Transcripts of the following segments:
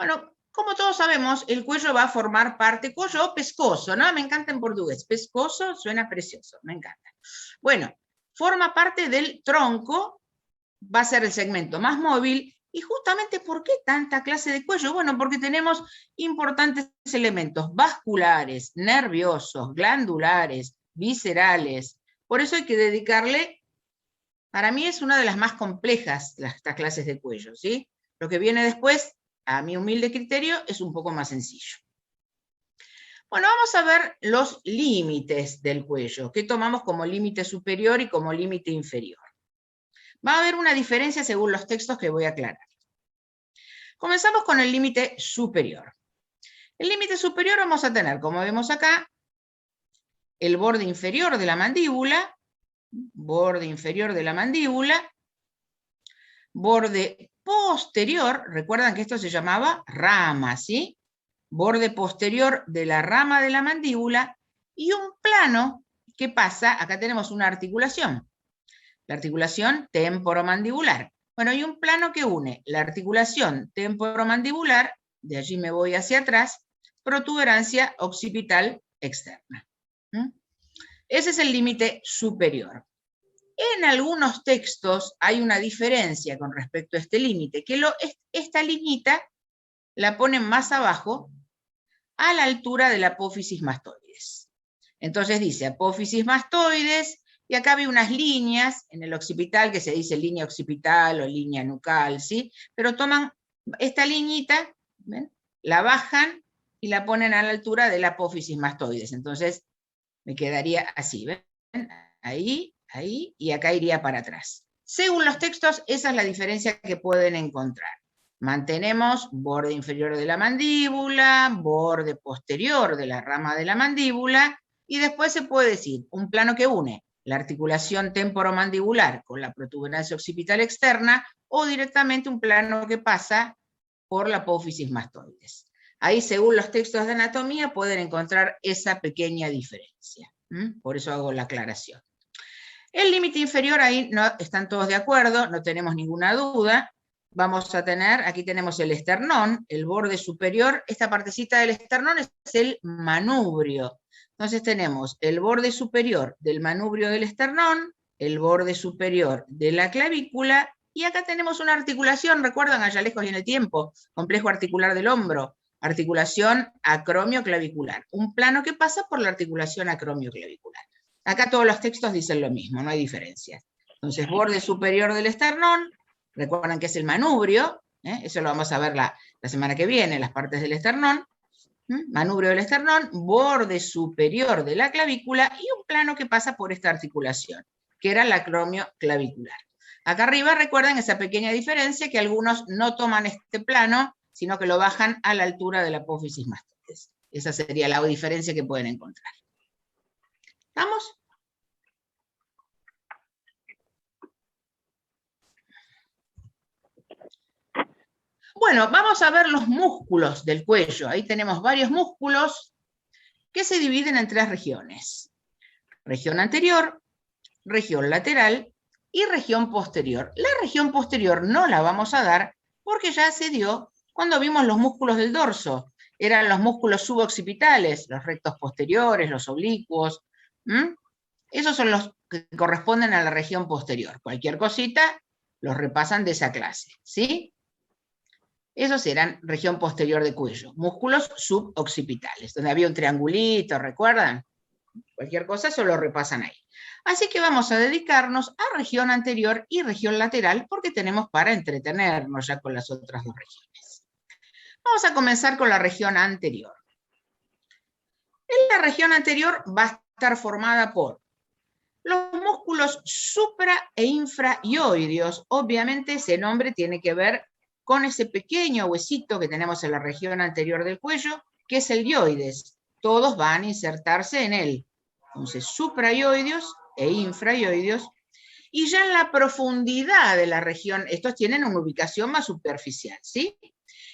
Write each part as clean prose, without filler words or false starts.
Bueno, como todos sabemos, el cuello va a formar parte, cuello o pescozo, ¿no? Me encanta en portugués. Pescozo suena precioso, me encanta. Bueno, forma parte del tronco, va a ser el segmento más móvil. Y justamente, ¿por qué tanta clase de cuello? Bueno, porque tenemos importantes elementos vasculares, nerviosos, glandulares, viscerales. Por eso hay que dedicarle, para mí es una de las más complejas estas clases de cuello, ¿sí? Lo que viene después, a mi humilde criterio, es un poco más sencillo. Bueno, vamos a ver los límites del cuello, que tomamos como límite superior y como límite inferior. Va a haber una diferencia según los textos que voy a aclarar. Comenzamos con el límite superior. El límite superior vamos a tener, como vemos acá, el borde inferior de la mandíbula, borde posterior, recuerdan que esto se llamaba rama, ¿sí? Borde posterior de la rama de la mandíbula y un plano que pasa, acá tenemos una articulación, la articulación temporomandibular. Bueno, hay un plano que une la articulación temporomandibular, de allí me voy hacia atrás, protuberancia occipital externa. Ese es el límite superior. En algunos textos hay una diferencia con respecto a este límite, que esta liñita la ponen más abajo, a la altura de la apófisis mastoides. Entonces dice apófisis mastoides, y acá hay unas líneas en el occipital que se dice línea occipital o línea nucal, ¿sí? Pero toman esta liñita, ¿ven? La bajan y la ponen a la altura de la apófisis mastoides. Entonces me quedaría así, ¿ven? Ahí, ahí, y acá iría para atrás. Según los textos, esa es la diferencia que pueden encontrar. Mantenemos borde inferior de la mandíbula, borde posterior de la rama de la mandíbula, y después se puede decir un plano que une la articulación temporomandibular con la protuberancia occipital externa, o directamente un plano que pasa por la apófisis mastoides. Ahí, según los textos de anatomía, pueden encontrar esa pequeña diferencia. Por eso hago la aclaración. El límite inferior, ahí no, están todos de acuerdo, no tenemos ninguna duda. Vamos a tener, aquí tenemos el esternón, el borde superior, esta partecita del esternón es el manubrio. Entonces tenemos el borde superior del manubrio del esternón, el borde superior de la clavícula, y acá tenemos una articulación, recuerdan allá lejos y en el tiempo, complejo articular del hombro, articulación acromioclavicular, un plano que pasa por la articulación acromioclavicular. Acá todos los textos dicen lo mismo, no hay diferencia. Entonces, borde superior del esternón, recuerdan que es el manubrio, eso lo vamos a ver la semana que viene, las partes del esternón, manubrio del esternón, borde superior de la clavícula y un plano que pasa por esta articulación, que era el acromioclavicular. Acá arriba recuerden esa pequeña diferencia que algunos no toman este plano, sino que lo bajan a la altura de la apófisis mastoides. Esa sería la diferencia que pueden encontrar. ¿Estamos? Bueno, vamos a ver los músculos del cuello. Ahí tenemos varios músculos que se dividen en tres regiones. Región anterior, región lateral y región posterior. La región posterior no la vamos a dar porque ya se dio cuando vimos los músculos del dorso. Eran los músculos suboccipitales, los rectos posteriores, los oblicuos. Esos son los que corresponden a la región posterior. Cualquier cosita los repasan de esa clase, ¿sí? Esos eran región posterior de cuello. Músculos suboccipitales, donde había un triangulito, ¿recuerdan? Cualquier cosa, eso lo repasan ahí. Así que vamos a dedicarnos a región anterior y región lateral, porque tenemos para entretenernos ya con las otras dos regiones. Vamos a comenzar con la región anterior. En la región anterior va a estar formada por los músculos supra e infraioideos. Obviamente ese nombre tiene que ver con ese pequeño huesito que tenemos en la región anterior del cuello, que es el dioides. Todos van a insertarse en él. Entonces, supraioideos e infraioideos. Y ya en la profundidad de la región, estos tienen una ubicación más superficial, ¿sí?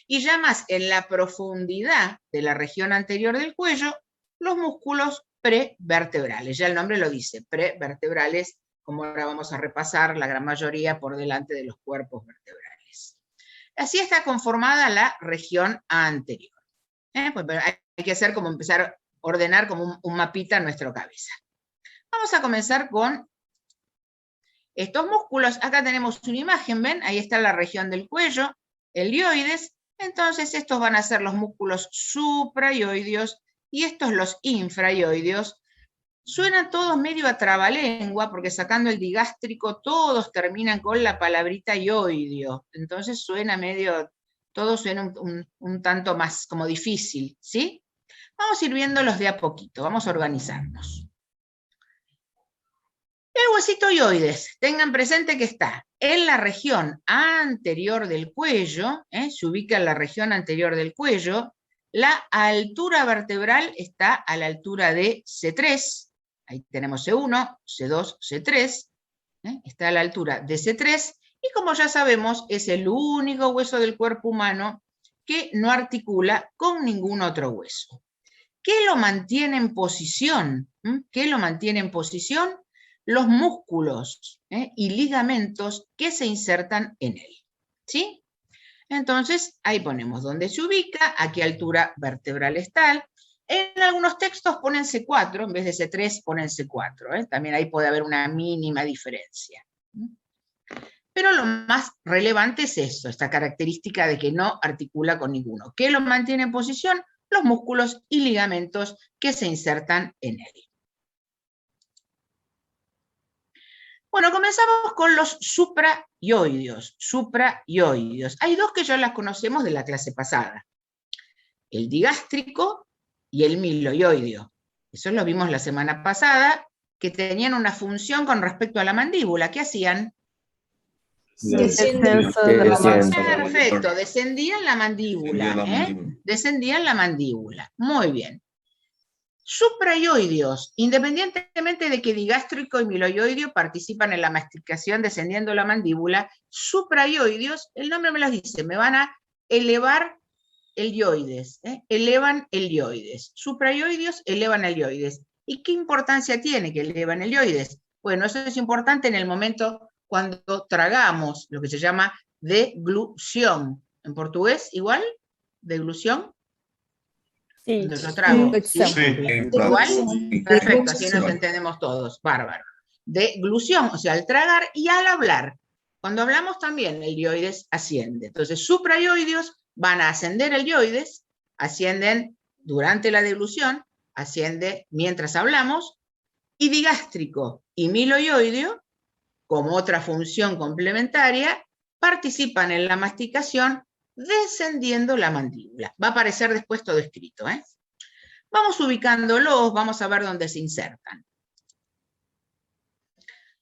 Y ya más en la profundidad de la región anterior del cuello, los músculos prevertebrales. Ya el nombre lo dice, prevertebrales, como ahora vamos a repasar la gran mayoría por delante de los cuerpos vertebrales. Así está conformada la región anterior. Pues hay que hacer como empezar a ordenar como un mapita en nuestra cabeza. Vamos a comenzar con estos músculos. Acá tenemos una imagen, ¿ven? Ahí está la región del cuello, el dioides. Entonces estos van a ser los músculos suprayoideos y estos los infrayoideos. Suenan todos medio a trabalengua, porque sacando el digástrico todos terminan con la palabrita yoideo. Entonces suena medio, todo suena un tanto más como difícil, ¿sí? Vamos a ir viéndolos de a poquito, vamos a organizarnos. El huesito yoides, tengan presente que está en la región anterior del cuello, se ubica en la región anterior del cuello. La altura vertebral está a la altura de C3, ahí tenemos C1, C2, C3, está a la altura de C3, y como ya sabemos, es el único hueso del cuerpo humano que no articula con ningún otro hueso. ¿Qué lo mantiene en posición? ¿Qué lo mantiene en posición? Los músculos y ligamentos que se insertan en él, ¿sí? Entonces, ahí ponemos dónde se ubica, a qué altura vertebral está. En algunos textos ponen C4, en vez de C3 ponen C4. También ahí puede haber una mínima diferencia. Pero lo más relevante es eso, esta característica de que no articula con ninguno. ¿Qué lo mantiene en posición? Los músculos y ligamentos que se insertan en él. Bueno, comenzamos con los suprayoideos. Suprayoideos. Hay dos que ya las conocemos de la clase pasada. El digástrico y el miloioideo. Eso lo vimos la semana pasada, que tenían una función con respecto a la mandíbula. ¿Qué hacían? Perfecto, descendían la mandíbula. Descendían la mandíbula. Muy bien. Suprayoideos, independientemente de que digástrico y miloioideo participan en la masticación descendiendo la mandíbula, suprayoideos, el nombre me los dice, me van a elevar el dioides, elevan el dioides. Suprayoideos elevan el dioides. ¿Y qué importancia tiene que elevan el dioides? Bueno, eso es importante en el momento cuando tragamos, lo que se llama deglución. ¿En portugués igual? ¿Deglución? Sí. Cuando yo trago. Sí. ¿Igual? Perfecto, así nos entendemos todos. Bárbaro. Deglución, o sea, al tragar y al hablar. Cuando hablamos también el dioides asciende. Entonces, suprayoideos van a ascender el dioides, ascienden durante la deglución, asciende mientras hablamos, y digástrico y miloioideo, como otra función complementaria, participan en la masticación descendiendo la mandíbula. Va a aparecer después todo escrito. Vamos ubicándolos, vamos a ver dónde se insertan.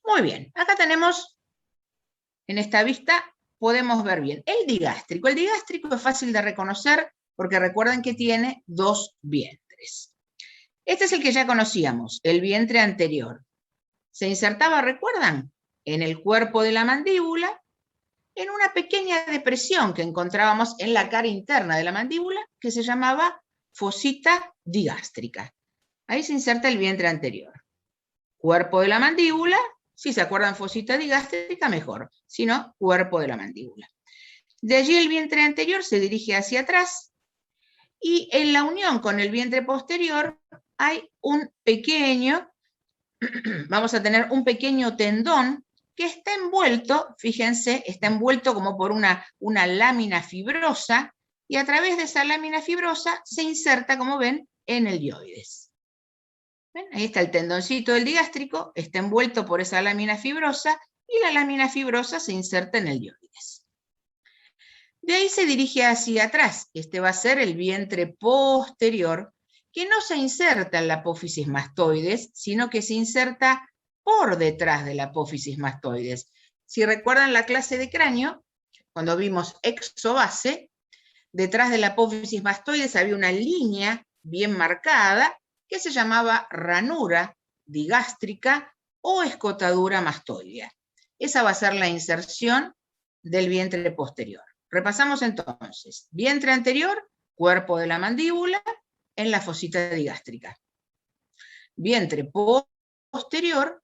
Muy bien, acá tenemos, en esta vista, podemos ver bien. El digástrico es fácil de reconocer porque recuerden que tiene dos vientres. Este es el que ya conocíamos, el vientre anterior. Se insertaba, ¿recuerdan? En el cuerpo de la mandíbula, en una pequeña depresión que encontrábamos en la cara interna de la mandíbula, que se llamaba fosita digástrica. Ahí se inserta el vientre anterior. Cuerpo de la mandíbula, si se acuerdan fosita digástrica, mejor. Si no, cuerpo de la mandíbula. De allí el vientre anterior se dirige hacia atrás, y en la unión con el vientre posterior hay un pequeño, vamos a tener un pequeño tendón que está envuelto, fíjense, está envuelto como por una lámina fibrosa, y a través de esa lámina fibrosa se inserta, como ven, en el dioides. ¿Ven? Ahí está el tendoncito del digástrico, está envuelto por esa lámina fibrosa, y la lámina fibrosa se inserta en el dioides. De ahí se dirige hacia atrás, este va a ser el vientre posterior, que no se inserta en la apófisis mastoides, sino que se inserta por detrás de la apófisis mastoides. Si recuerdan la clase de cráneo, cuando vimos exobase, detrás de la apófisis mastoides había una línea bien marcada que se llamaba ranura digástrica o escotadura mastoidea. Esa va a ser la inserción del vientre posterior. Repasamos entonces. Vientre anterior, cuerpo de la mandíbula, en la fosita digástrica. Vientre posterior,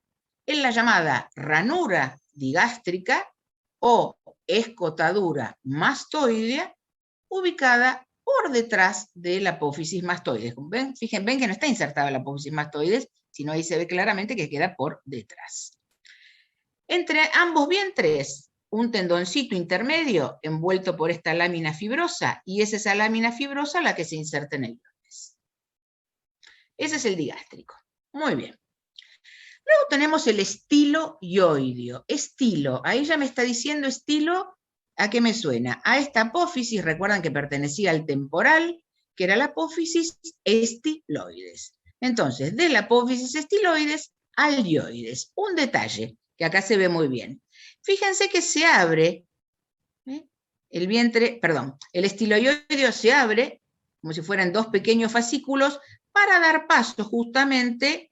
en la llamada ranura digástrica o escotadura mastoidea ubicada por detrás de la apófisis mastoides. ¿Ven? Fíjense, ven que no está insertada la apófisis mastoides, sino ahí se ve claramente que queda por detrás. Entre ambos vientres, un tendoncito intermedio envuelto por esta lámina fibrosa, y es esa lámina fibrosa la que se inserta en el ioides. Ese es el digástrico. Muy bien. Luego tenemos el estilo ioideo. Estilo, ahí ya me está diciendo estilo, ¿a qué me suena? A esta apófisis, recuerdan que pertenecía al temporal, que era la apófisis estiloides. Entonces, de la apófisis estiloides al ioides. Un detalle, que acá se ve muy bien. Fíjense que se abre, el vientre, perdón, el estiloioideo se abre, como si fueran dos pequeños fascículos, para dar paso justamente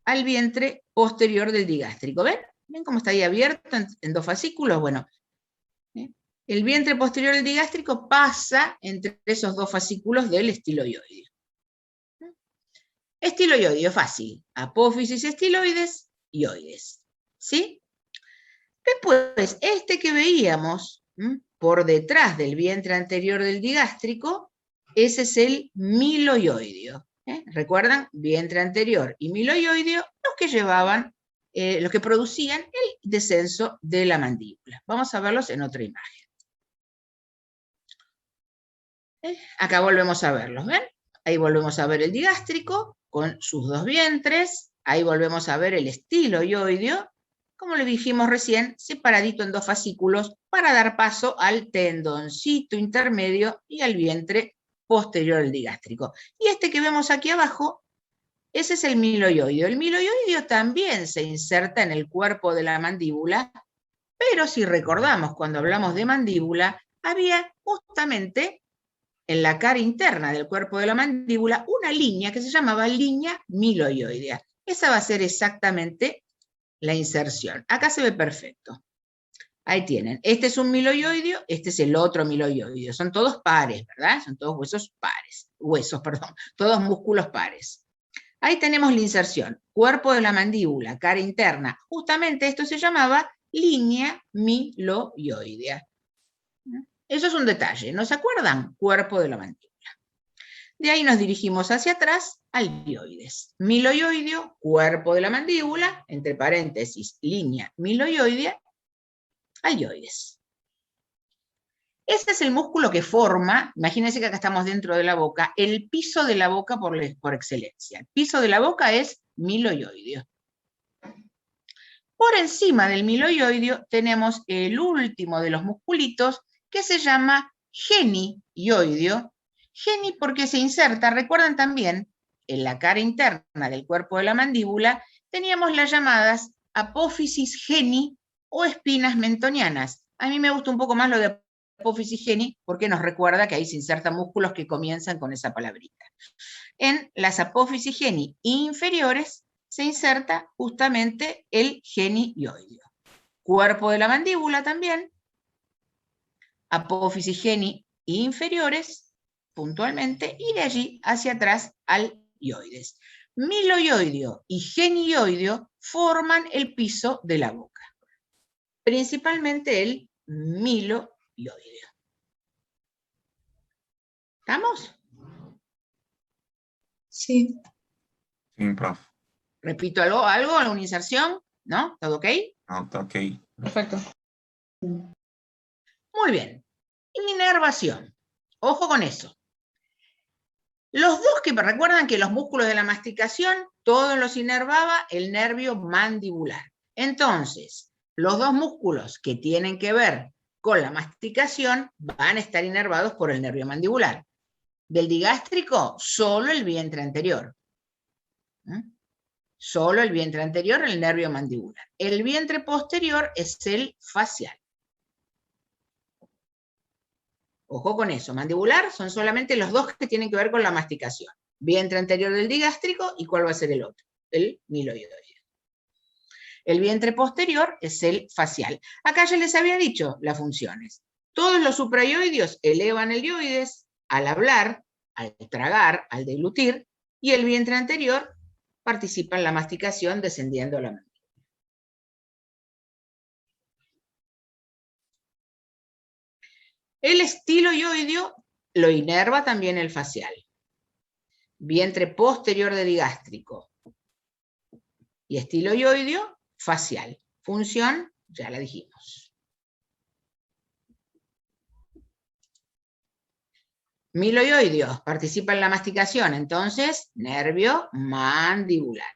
al vientre posterior del digástrico. ¿Ven? ¿Ven cómo está ahí abierto en dos fascículos? Bueno, el vientre posterior del digástrico pasa entre esos dos fascículos del estiloioideo. Estiloioideo, fácil. Apófisis estiloides, ioides. ¿Sí? Después, este que veíamos por detrás del vientre anterior del digástrico, ese es el miloioideo. ¿Recuerdan? Vientre anterior y miloioideo, los que llevaban, los que producían el descenso de la mandíbula. Vamos a verlos en otra imagen. Acá volvemos a verlos, ¿ven? Ahí volvemos a ver el digástrico con sus dos vientres. Ahí volvemos a ver el estiloioideo, como le dijimos recién, separadito en dos fascículos para dar paso al tendoncito intermedio y al vientre posterior del digástrico. Y este que vemos aquí abajo, ese es el miloioideo. El miloioideo también se inserta en el cuerpo de la mandíbula, pero si recordamos cuando hablamos de mandíbula, había justamente en la cara interna del cuerpo de la mandíbula una línea que se llamaba línea miloioidea. Esa va a ser exactamente la inserción. Acá se ve perfecto. Ahí tienen. Este es un miloioideo, este es el otro miloioideo. Son todos pares, ¿verdad? Son todos huesos pares. Todos músculos pares. Ahí tenemos la inserción. Cuerpo de la mandíbula, cara interna. Justamente esto se llamaba línea miloioidea. Eso es un detalle. ¿No se acuerdan? Cuerpo de la mandíbula. De ahí nos dirigimos hacia atrás al ioides. Miloioideo, cuerpo de la mandíbula, entre paréntesis, línea miloioidea, al ioides. Este es el músculo que forma, imagínense que acá estamos dentro de la boca, el piso de la boca por excelencia. El piso de la boca es miloioideo. Por encima del miloioideo tenemos el último de los musculitos que se llama genioideo. Geni porque se inserta, recuerdan también, en la cara interna del cuerpo de la mandíbula, teníamos las llamadas apófisis geni o espinas mentonianas. A mí me gusta un poco más lo de apófisis geni porque nos recuerda que ahí se insertan músculos que comienzan con esa palabrita. En las apófisis geni inferiores se inserta justamente el genioideo. Cuerpo de la mandíbula también, apófisis geni inferiores, puntualmente, y de allí hacia atrás al ioides. Miloioideo y genioideo forman el piso de la boca, principalmente el miloioideo. ¿Estamos? Sí. Sí, prof. Repito algo, alguna inserción, ¿no? ¿Todo ok? No, está ok. Perfecto. Muy bien. Inervación. Ojo con eso. Los dos que recuerdan que los músculos de la masticación, todos los inervaba el nervio mandibular. Entonces, los dos músculos que tienen que ver con la masticación van a estar inervados por el nervio mandibular. Del digástrico, solo el vientre anterior. Solo el vientre anterior, el nervio mandibular. El vientre posterior es el facial. Ojo con eso, mandibular son solamente los dos que tienen que ver con la masticación. Vientre anterior del digástrico, ¿y cuál va a ser el otro? El miloioideo. El vientre posterior es el facial. Acá ya les había dicho las funciones. Todos los supraioideos elevan el ioides al hablar, al tragar, al deglutir, y el vientre anterior participa en la masticación descendiendo a la mandíbula. El estiloioideo lo inerva también el facial. Vientre posterior de digástrico. Y estiloioideo facial. Función, ya la dijimos. Miloioideo participa en la masticación, entonces, nervio mandibular.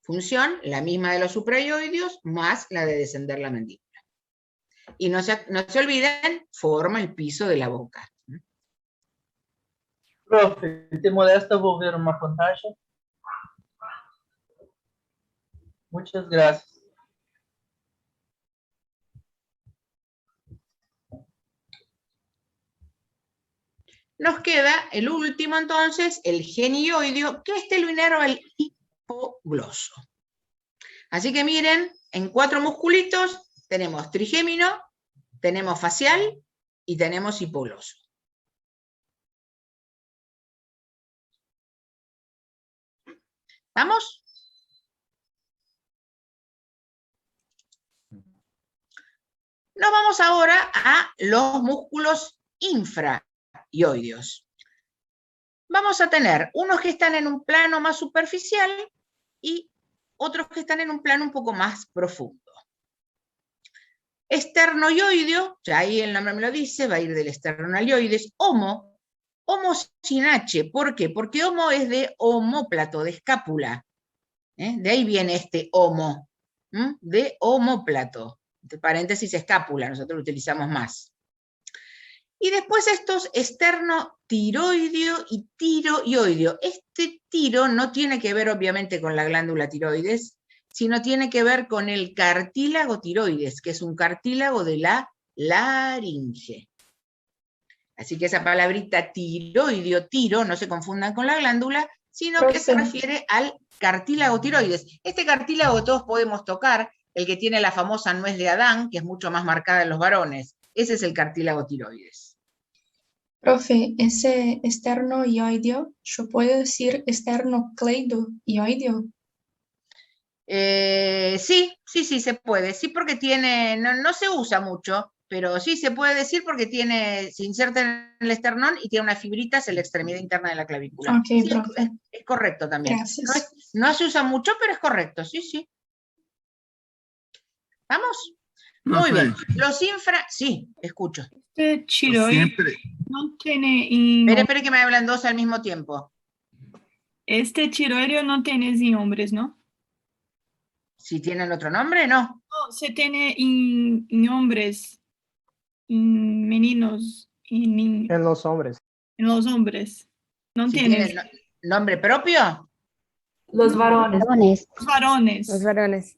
Función, la misma de los supraioideos, más la de descender la mandíbula. Y no se olviden, forma el piso de la boca. Profe, ¿te molesta volver uma pantalla? Muchas gracias. Nos queda el último entonces, el genioideo, que este lo inerva el hipogloso. Así que miren, en 4 musculitos tenemos trigémino, tenemos facial y tenemos hipogloso. ¿Estamos? Nos vamos ahora a los músculos infraioideos. Vamos a tener unos que están en un plano más superficial y otros que están en un plano un poco más profundo. Esternoioideo, ya ahí el nombre me lo dice, va a ir del esternalioides. Homo sin H, ¿por qué? Porque homo es de omóplato, de escápula. De ahí viene este homo, de omóplato. Entre paréntesis, escápula, nosotros lo utilizamos más. Y después estos esternotiroideo y tiroioideo. Este tiro no tiene que ver obviamente con la glándula tiroides, sino tiene que ver con el cartílago tiroides, que es un cartílago de la laringe. Así que esa palabrita tiroideo, tiro, no se confundan con la glándula, sino que se refiere al cartílago tiroides. Este cartílago que todos podemos tocar, el que tiene la famosa nuez de Adán, que es mucho más marcada en los varones, ese es el cartílago tiroides. Profe, ese esternoioideo, ¿yo puedo decir esternocleidoioideo? Sí, se puede. Sí, porque tiene, no se usa mucho, pero sí se puede decir porque se inserta en el esternón y tiene unas fibritas en la extremidad interna de la clavícula. Ok, sí, profe. es correcto también. Gracias. No se usa mucho, pero es correcto, sí. ¿Vamos? Profe, Muy bien. Los sí, escucho. Este tiroide siempre, no tiene Espere que me hablan dos al mismo tiempo. Este tiroideo no tiene en hombres, ¿no? Si tienen otro nombre, no. No, se tiene en hombres, en meninos, en los hombres. los hombres. No Si tiene. tienen nombre propio. Los varones. Los varones. Los varones.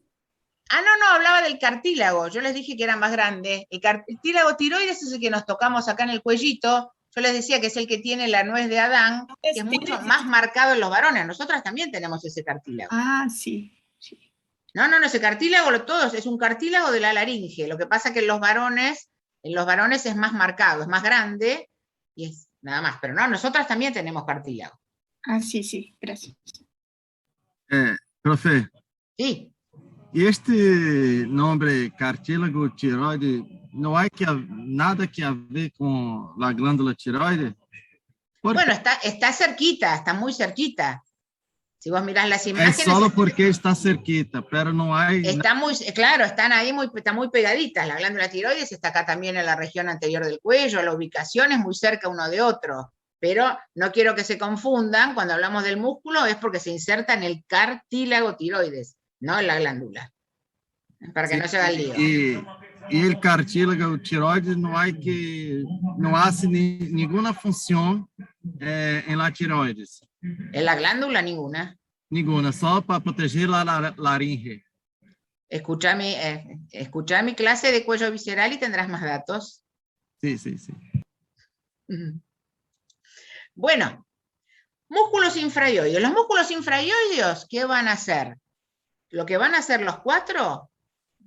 Ah, no, hablaba del cartílago. Yo les dije que era más grande. El cartílago tiroides es el que nos tocamos acá en el cuellito. Yo les decía que es el que tiene la nuez de Adán, que es mucho más marcado en los varones. Nosotras también tenemos ese cartílago. Ah, sí. No, ese cartílago, todos, es un cartílago de la laringe. Lo que pasa es que en los varones es más marcado, es más grande, y es nada más. Pero no, nosotras también tenemos cartílago. Ah, sí, gracias. profe, Sí. y este nombre cartílago tiroide, ¿no hay nada que ver con la glándula tiroide? Bueno, está cerquita, está muy cerquita. Si vos mirás las imágenes... Es solo porque está cerquita, pero no hay... Está muy, claro, están ahí están muy pegaditas. La glándula tiroides está acá también en la región anterior del cuello, la ubicación es muy cerca uno de otro. Pero no quiero que se confundan, cuando hablamos del músculo es porque se inserta en el cartílago tiroides, no en la glándula. Para que no se haga el lío. Y el cartílago tiroides no hace ninguna función en la tiroides. En la glándula ninguna. Ninguna, solo para proteger la laringe. Escucha mi clase de cuello visceral y tendrás más datos. Sí. Bueno, músculos infraioideos. Los músculos infraioideos, ¿qué van a hacer? Lo que van a hacer los 4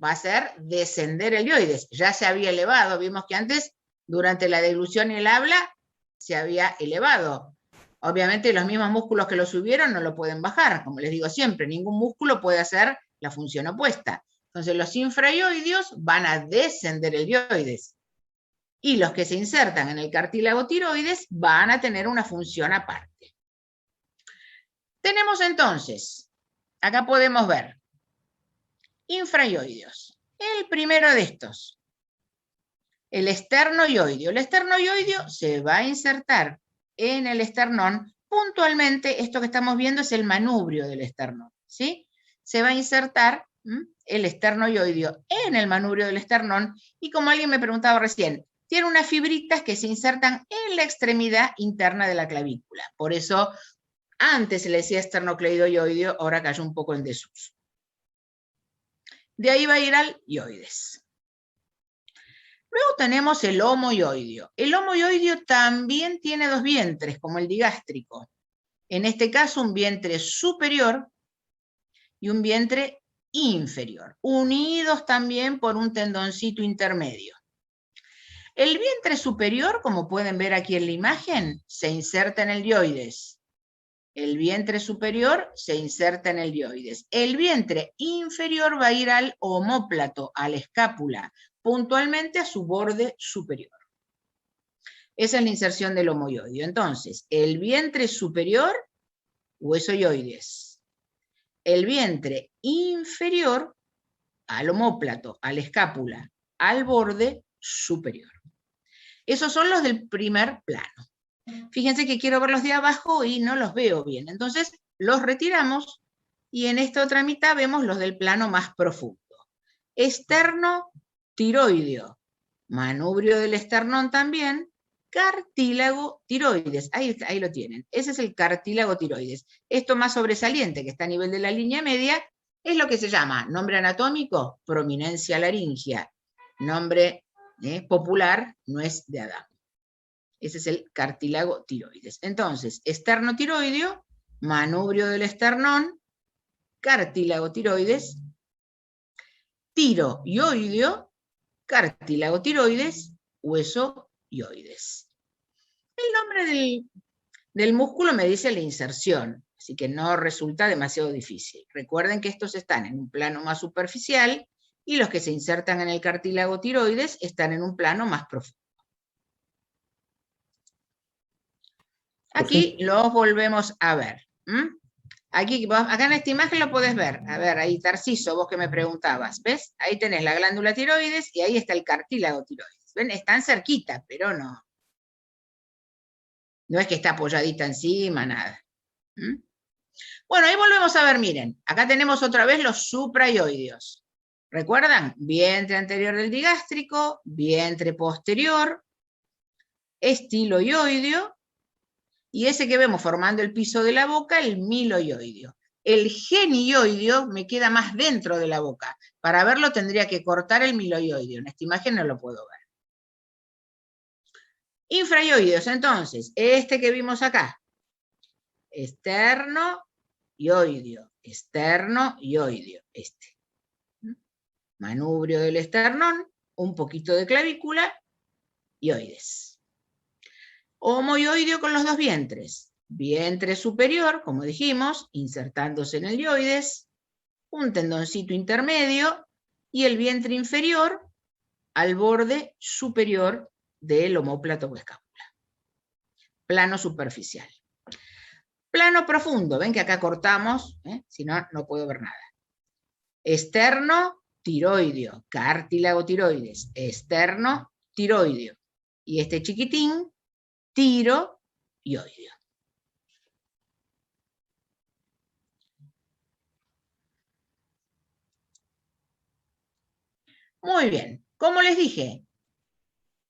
va a ser descender el ioides. Ya se había elevado, vimos que antes, durante la deglución y el habla, se había elevado. Obviamente los mismos músculos que lo subieron no lo pueden bajar, como les digo siempre, ningún músculo puede hacer la función opuesta. Entonces los infraioideos van a descender el ioides. Y los que se insertan en el cartílago tiroides van a tener una función aparte. Tenemos entonces, acá podemos ver, infraioideos. El primero de estos, el esternoioideo. El esternoioideo se va a insertar en el esternón. Puntualmente, esto que estamos viendo es el manubrio del esternón, ¿sí? Se va a insertar el esternoioideo en el manubrio del esternón, y como alguien me preguntaba recién, tiene unas fibritas que se insertan en la extremidad interna de la clavícula. Por eso, antes se le decía esternocleidoioideo, ahora cayó un poco en desuso. De ahí va a ir al ioides. Luego tenemos el homoioideo. El homoioideo también tiene dos vientres, como el digástrico. En este caso, un vientre superior y un vientre inferior, unidos también por un tendoncito intermedio. El vientre superior, como pueden ver aquí en la imagen, se inserta en el dioides. El vientre superior se inserta en el dioides. El vientre inferior va a ir al omóplato, a la escápula, puntualmente a su borde superior. Esa es la inserción del homoioideo. Entonces, el vientre superior, hueso ioides. El vientre inferior, al omóplato, a la escápula, al borde superior. Esos son los del primer plano. Fíjense que quiero ver los de abajo y no los veo bien. Entonces, los retiramos y en esta otra mitad vemos los del plano más profundo. Esternotiroideo, manubrio del esternón también, cartílago tiroides. Ahí lo tienen. Ese es el cartílago tiroides. Esto más sobresaliente, que está a nivel de la línea media, es lo que se llama, nombre anatómico, prominencia laringea. Nombre popular, nuez de Adán. Ese es el cartílago tiroides. Entonces, esternotiroideo, manubrio del esternón, cartílago tiroides, tiroioideo, cartílago tiroides, hueso ioides. El nombre del músculo me dice la inserción, así que no resulta demasiado difícil. Recuerden que estos están en un plano más superficial y los que se insertan en el cartílago tiroides están en un plano más profundo. Aquí los volvemos a ver. Aquí, acá en esta imagen lo podés ver. A ver, ahí Tarciso, vos que me preguntabas. ¿Ves? Ahí tenés la glándula tiroides y ahí está el cartílago tiroides. ¿Ven? Están cerquita, pero no. No es que está apoyadita encima, nada. Bueno, ahí volvemos a ver, miren. Acá tenemos otra vez los supraioideos. ¿Recuerdan? Vientre anterior del digástrico, vientre posterior, estiloioideo, y ese que vemos formando el piso de la boca, el miloioideo. El genioideo me queda más dentro de la boca. Para verlo tendría que cortar el miloioideo. En esta imagen no lo puedo ver. Infraioideos, entonces, este que vimos acá. Esternoioideo, esternoioideo, este. Manubrio del esternón, un poquito de clavícula, ioides. Homoioideo con los dos vientres. Vientre superior, como dijimos, insertándose en el ioides, un tendoncito intermedio, y el vientre inferior al borde superior del omóplato o escápula. Plano superficial. Plano profundo, ven que acá cortamos, si no, no puedo ver nada. Esternotiroideo, cartílago tiroides, esternotiroideo. Y este chiquitín, tiroioideo. Muy bien, como les dije,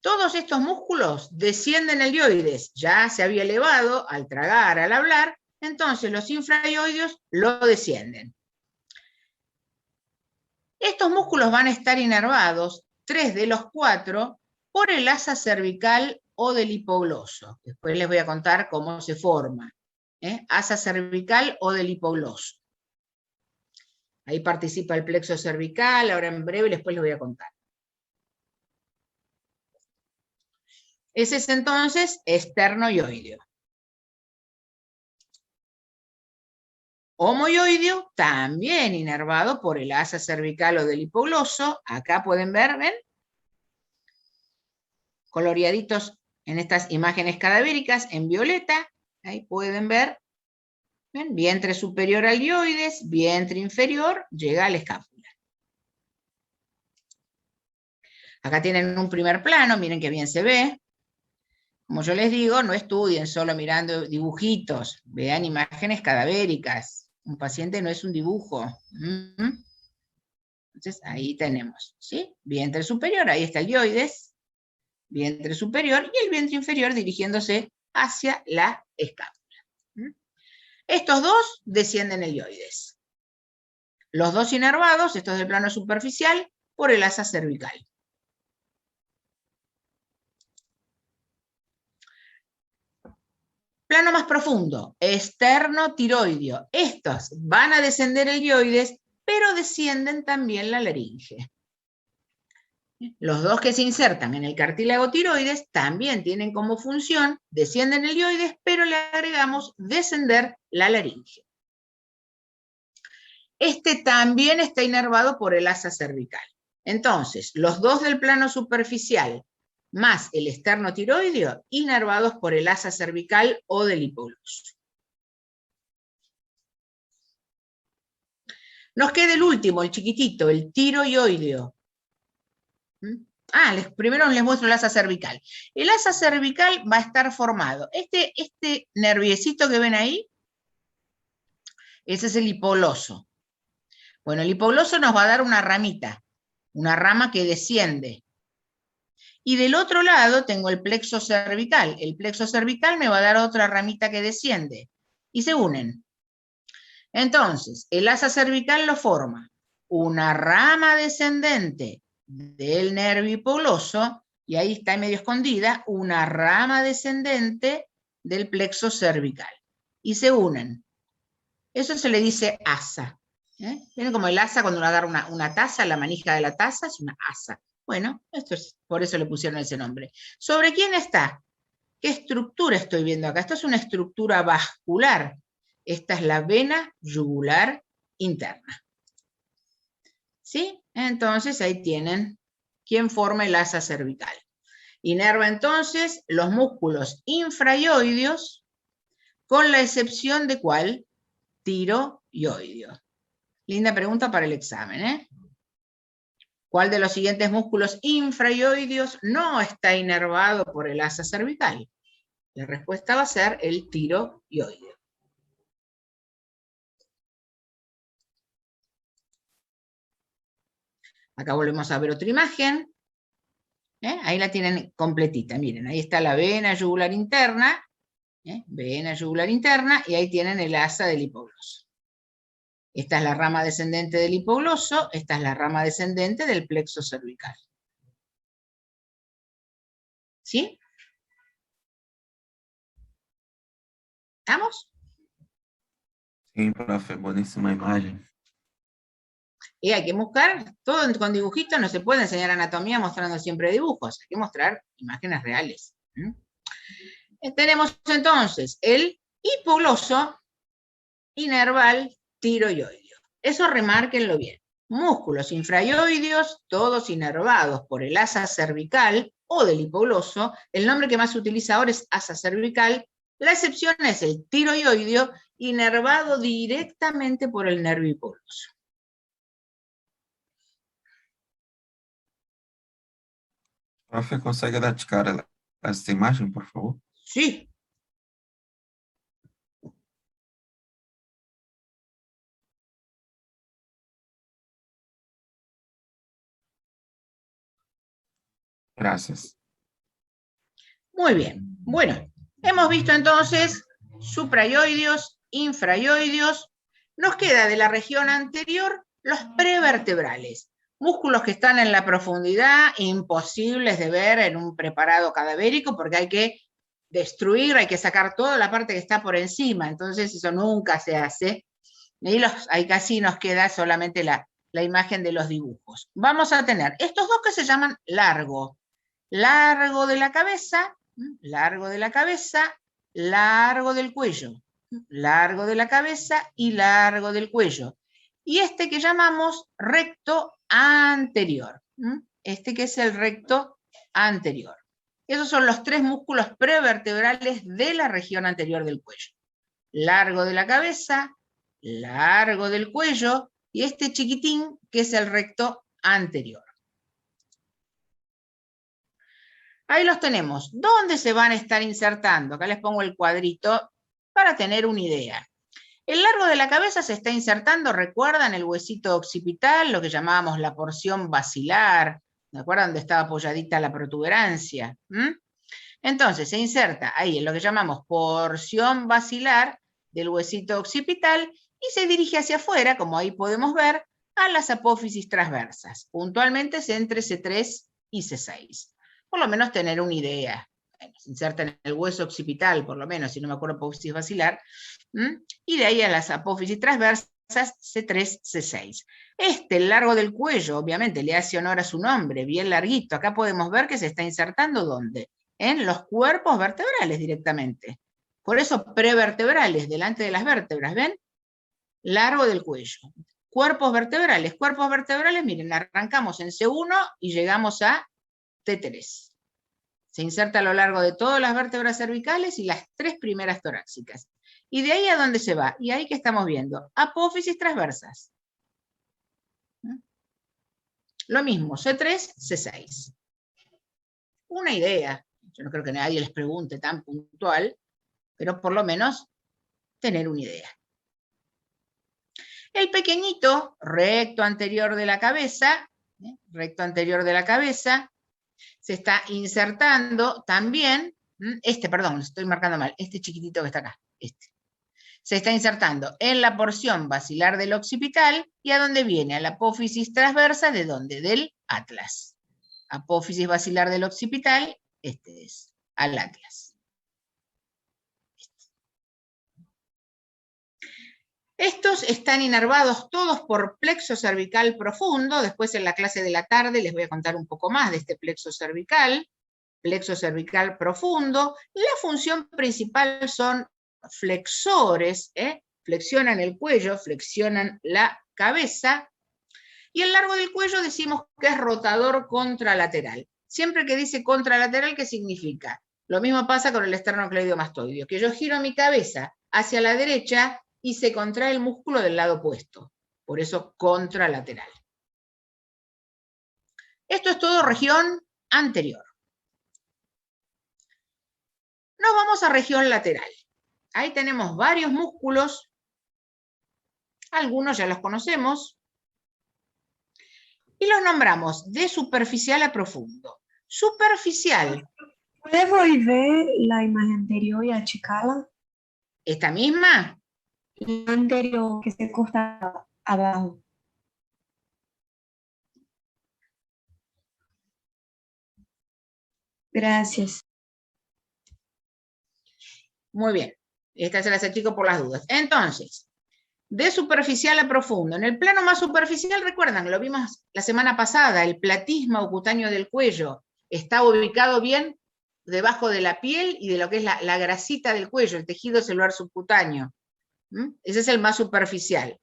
todos estos músculos descienden el ioides, ya se había elevado al tragar, al hablar, entonces los infraioideos lo descienden. Estos músculos van a estar inervados, 3 de los 4, por el asa cervical o del hipogloso. Después les voy a contar cómo se forma. Asa cervical o del hipogloso. Ahí participa el plexo cervical, ahora en breve después les voy a contar. Ese es entonces esternoioideo. Homoioideo, también inervado por el asa cervical o del hipogloso. Acá pueden ver, ¿ven? coloreaditos en estas imágenes cadavéricas en violeta. Ahí pueden ver. ¿Ven? Vientre superior al dioides, vientre inferior, llega a la escápula. Acá tienen un primer plano, miren qué bien se ve. Como yo les digo, no estudien solo mirando dibujitos, vean imágenes cadavéricas. Un paciente no es un dibujo. Entonces, ahí tenemos, ¿sí? Vientre superior, ahí está el dioides, vientre superior, y el vientre inferior dirigiéndose hacia la escápula. Estos dos descienden el dioides. Los dos inervados, estos del plano superficial, por el asa cervical. Plano más profundo, esternotiroideo. Estos van a descender el dioides, pero descienden también la laringe. Los dos que se insertan en el cartílago tiroides también tienen como función, descienden el dioides, pero le agregamos descender la laringe. Este también está inervado por el asa cervical. Entonces, los dos del plano superficial más el esternotiroideo, inervados por el asa cervical o del hipogloso. Nos queda el último, el chiquitito, el tiroideo. Primero les muestro el asa cervical. El asa cervical va a estar formado. Este nerviecito que ven ahí, ese es el hipogloso. Bueno, el hipogloso nos va a dar una ramita, una rama que desciende. Y del otro lado tengo el plexo cervical. El plexo cervical me va a dar otra ramita que desciende. Y se unen. Entonces, el asa cervical lo forma una rama descendente del nervio hipogloso, y ahí está medio escondida, una rama descendente del plexo cervical. Y se unen. Eso se le dice asa. ¿Ven como el asa cuando uno agarra una taza, la manija de la taza es una asa? Bueno, por eso le pusieron ese nombre. ¿Sobre quién está? ¿Qué estructura estoy viendo acá? Esto es una estructura vascular. Esta es la vena yugular interna. ¿Sí? Entonces ahí tienen quién forma el asa cervical. Inerva entonces los músculos infraioideos, con la excepción de ¿cuál? Tiroideo. Linda pregunta para el examen, ¿eh? ¿Cuál de los siguientes músculos infraioideos no está inervado por el asa cervical? La respuesta va a ser el tiroideo. Acá volvemos a ver otra imagen. Ahí la tienen completita. Miren, ahí está la vena yugular interna. Vena yugular interna, y ahí tienen el asa del hipogloso. Esta es la rama descendente del hipogloso, esta es la rama descendente del plexo cervical. ¿Sí? ¿Estamos? Sim, profe, buenísima imagen. Y hay que buscar, todo con dibujitos, no se puede enseñar anatomía mostrando siempre dibujos, hay que mostrar imágenes reales. Tenemos entonces el hipogloso inerval tiroideo. Eso remárquenlo bien. Músculos infraioideos, todos inervados por el asa cervical o del hipogloso. El nombre que más se utiliza ahora es asa cervical. La excepción es el tiroideo, inervado directamente por el nervio hipogloso. Profe, consegue dar de cara a esta imagen, por favor? Sí. Gracias. Muy bien. Bueno, hemos visto entonces supraioideos, infraioideos. Nos queda de la región anterior los prevertebrales. Músculos que están en la profundidad, imposibles de ver en un preparado cadavérico, porque hay que destruir, hay que sacar toda la parte que está por encima, entonces eso nunca se hace. Y ahí casi nos queda solamente la imagen de los dibujos. Vamos a tener estos dos que se llaman largo. Largo de la cabeza, largo de la cabeza, largo del cuello. Largo de la cabeza y largo del cuello. Y este que llamamos recto anterior. Este que es el recto anterior. Esos son los 3 músculos prevertebrales de la región anterior del cuello. Largo de la cabeza, largo del cuello, y este chiquitín que es el recto anterior. Ahí los tenemos. ¿Dónde se van a estar insertando? Acá les pongo el cuadrito para tener una idea. El largo de la cabeza se está insertando, ¿recuerdan el huesito occipital, lo que llamábamos la porción basilar? ¿De acuerdo? Donde estaba apoyadita la protuberancia. Entonces se inserta ahí en lo que llamamos porción basilar del huesito occipital y se dirige hacia afuera, como ahí podemos ver, a las apófisis transversas, puntualmente entre C3 y C6. Por lo menos tener una idea. Bueno, se inserta en el hueso occipital, por lo menos, si no me acuerdo, apófisis basilar, y de ahí a las apófisis transversas C3, C6. El largo del cuello, obviamente, le hace honor a su nombre, bien larguito. Acá podemos ver que se está insertando, ¿dónde? En los cuerpos vertebrales directamente. Por eso prevertebrales, delante de las vértebras, ¿ven? Largo del cuello. Cuerpos vertebrales, miren, arrancamos en C1 y llegamos a T3. Se inserta a lo largo de todas las vértebras cervicales y las 3 primeras torácicas. ¿Y de ahí a dónde se va? Y ahí que estamos viendo, apófisis transversas. Lo mismo, C3, C6. Una idea. Yo no creo que nadie les pregunte tan puntual, pero por lo menos tener una idea. El pequeñito, recto anterior de la cabeza, se está insertando también, perdón, estoy marcando mal, este chiquitito que está acá, se está insertando en la porción basilar del occipital, y ¿a dónde viene? A la apófisis transversa, ¿de dónde? Del atlas. Apófisis basilar del occipital, es, al atlas. Estos están inervados todos por plexo cervical profundo. Después en la clase de la tarde les voy a contar un poco más de este plexo cervical profundo. La función principal son flexores, flexionan el cuello, flexionan la cabeza, y el largo del cuello decimos que es rotador contralateral. Siempre que dice contralateral, ¿qué significa? Lo mismo pasa con el esternocleidomastoideo, que yo giro mi cabeza hacia la derecha y se contrae el músculo del lado opuesto. Por eso contralateral. Esto es todo región anterior. Nos vamos a región lateral. Ahí tenemos varios músculos. Algunos ya los conocemos. Y los nombramos de superficial a profundo. Superficial. ¿Puede volver la imagen anterior y achicarla? ¿Esta misma? La anterior que se corta abajo. Gracias. Muy bien. Esta se las explico por las dudas. Entonces, de superficial a profundo. En el plano más superficial, recuerdan, lo vimos la semana pasada, el platisma cutáneo del cuello está ubicado bien debajo de la piel y de lo que es la grasita del cuello, el tejido celular subcutáneo. Ese es el más superficial.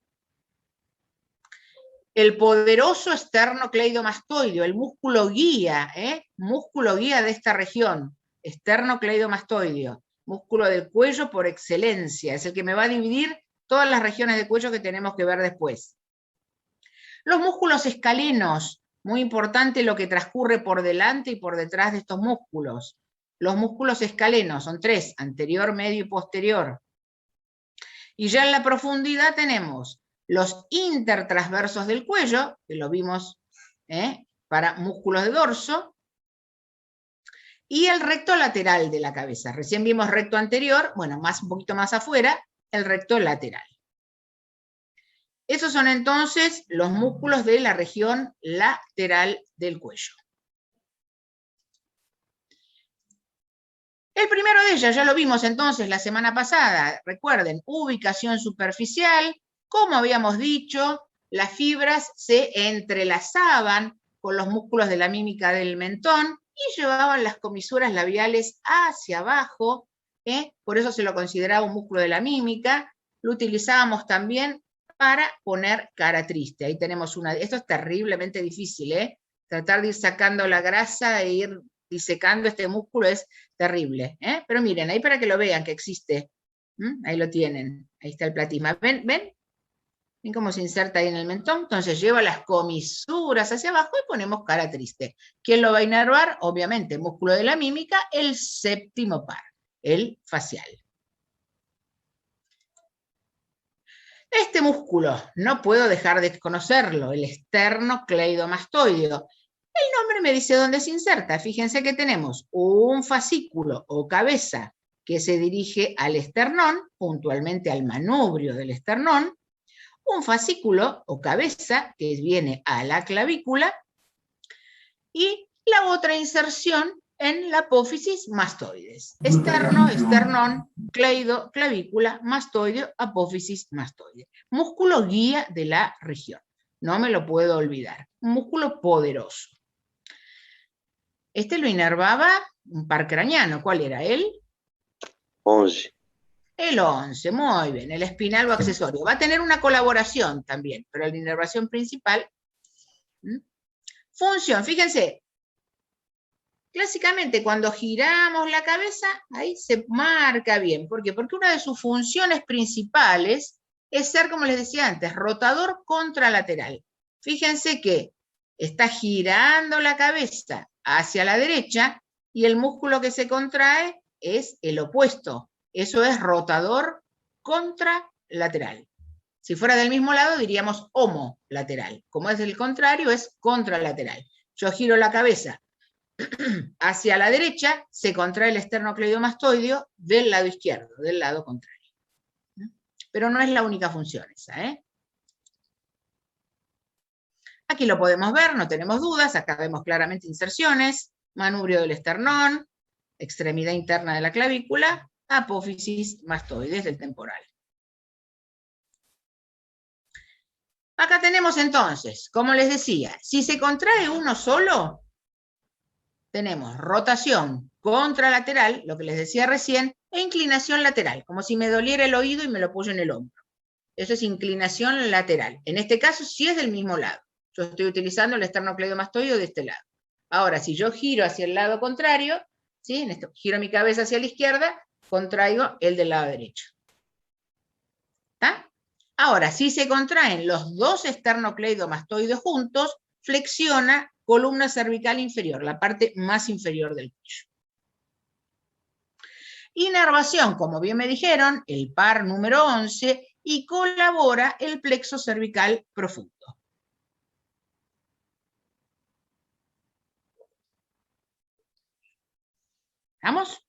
El poderoso esternocleidomastoideo, el músculo guía de esta región, esternocleidomastoideo, músculo del cuello por excelencia, es el que me va a dividir todas las regiones de cuello que tenemos que ver después. Los músculos escalenos, muy importante lo que transcurre por delante y por detrás de estos músculos. Los músculos escalenos son 3, anterior, medio y posterior. Y ya en la profundidad tenemos los intertransversos del cuello, que lo vimos para músculos de dorso, y el recto lateral de la cabeza. Recién vimos recto anterior, bueno, un poquito más afuera, el recto lateral. Esos son entonces los músculos de la región lateral del cuello. El primero de ellos, ya lo vimos entonces la semana pasada, recuerden, ubicación superficial, como habíamos dicho, las fibras se entrelazaban con los músculos de la mímica del mentón y llevaban las comisuras labiales hacia abajo, por eso se lo consideraba un músculo de la mímica. Lo utilizábamos también para poner cara triste. Ahí tenemos esto es terriblemente difícil, tratar de ir sacando la grasa e ir disecando este músculo es terrible. Pero miren, ahí para que lo vean que existe. Ahí lo tienen, ahí está el platisma. ¿Ven? ¿Ven cómo se inserta ahí en el mentón? Entonces lleva las comisuras hacia abajo y ponemos cara triste. ¿Quién lo va a inervar? Obviamente, músculo de la mímica, el séptimo par, el facial. Este músculo, no puedo dejar de conocerlo, el esternocleidomastoideo. El nombre me dice dónde se inserta. Fíjense que tenemos un fascículo o cabeza que se dirige al esternón, puntualmente al manubrio del esternón, un fascículo o cabeza que viene a la clavícula, y la otra inserción en la apófisis mastoides. Esterno, esternón, cleido, clavícula, mastoideo, apófisis mastoide. Músculo guía de la región. No me lo puedo olvidar. Un músculo poderoso. Este lo inervaba un par craneano. ¿Cuál era él? 11. El 11, muy bien. El espinal o accesorio. Va a tener una colaboración también, pero la inervación principal. Función, fíjense. Clásicamente, cuando giramos la cabeza, ahí se marca bien. ¿Por qué? Porque una de sus funciones principales es ser, como les decía antes, rotador contralateral. Fíjense que está girando la cabeza hacia la derecha y el músculo que se contrae es el opuesto. Eso es rotador contralateral. Si fuera del mismo lado, diríamos homolateral. Como es del contrario, es contralateral. Yo giro la cabeza hacia la derecha, se contrae el esternocleidomastoideo del lado izquierdo, del lado contrario. Pero no es la única función esa, Aquí lo podemos ver, no tenemos dudas, acá vemos claramente inserciones, manubrio del esternón, extremidad interna de la clavícula, apófisis mastoides del temporal. Acá tenemos entonces, como les decía, si se contrae uno solo, tenemos rotación contralateral, lo que les decía recién, e inclinación lateral, como si me doliera el oído y me lo apoyo en el hombro. Eso es inclinación lateral. En este caso sí es del mismo lado. Yo estoy utilizando el esternocleidomastoideo de este lado. Ahora, si yo giro hacia el lado contrario, ¿sí? Giro mi cabeza hacia la izquierda, contraigo el del lado derecho. ¿Está? Ahora, si se contraen los dos esternocleidomastoideos juntos, flexiona columna cervical inferior, la parte más inferior del cuello. Inervación, como bien me dijeron, el par número 11, y colabora el plexo cervical profundo. ¿Vamos?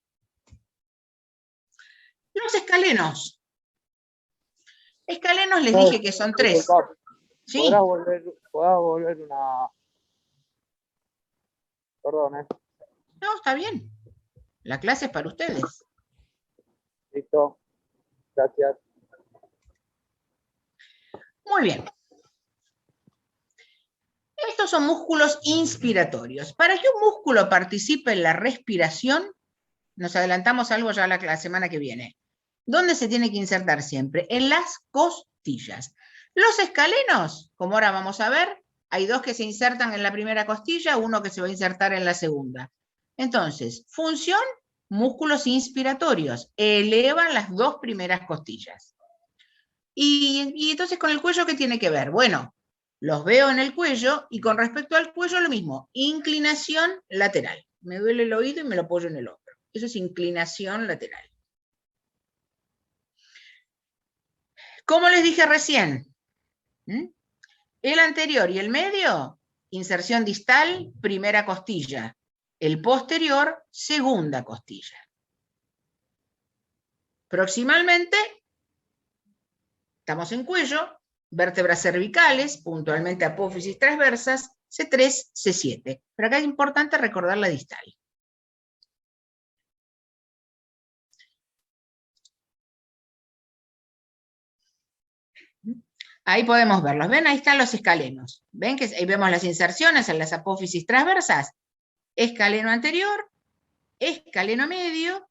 Los escalenos. Escalenos les dije que son 3. Sí. ¿Podrás volver una...? Perdón, No, está bien. La clase es para ustedes. Listo. Gracias. Muy bien. Estos son músculos inspiratorios. Para que un músculo participe en la respiración, nos adelantamos algo ya la semana que viene. ¿Dónde se tiene que insertar siempre? En las costillas. Los escalenos, como ahora vamos a ver, hay 2 que se insertan en la primera costilla, 1 que se va a insertar en la segunda. Entonces, función, músculos inspiratorios. Elevan las 2 primeras costillas. Y entonces, ¿con el cuello qué tiene que ver? Bueno, los veo en el cuello, y con respecto al cuello lo mismo, inclinación lateral. Me duele el oído y me lo apoyo en el hombro. Eso es inclinación lateral. Como les dije recién, el anterior y el medio, inserción distal, primera costilla. El posterior, segunda costilla. Proximalmente, estamos en cuello, vértebras cervicales, puntualmente apófisis transversas, C3, C7. Pero acá es importante recordar la distal. Ahí podemos verlos. ¿Ven? Ahí están los escalenos. ¿Ven que ahí vemos las inserciones en las apófisis transversas? Escaleno anterior, escaleno medio,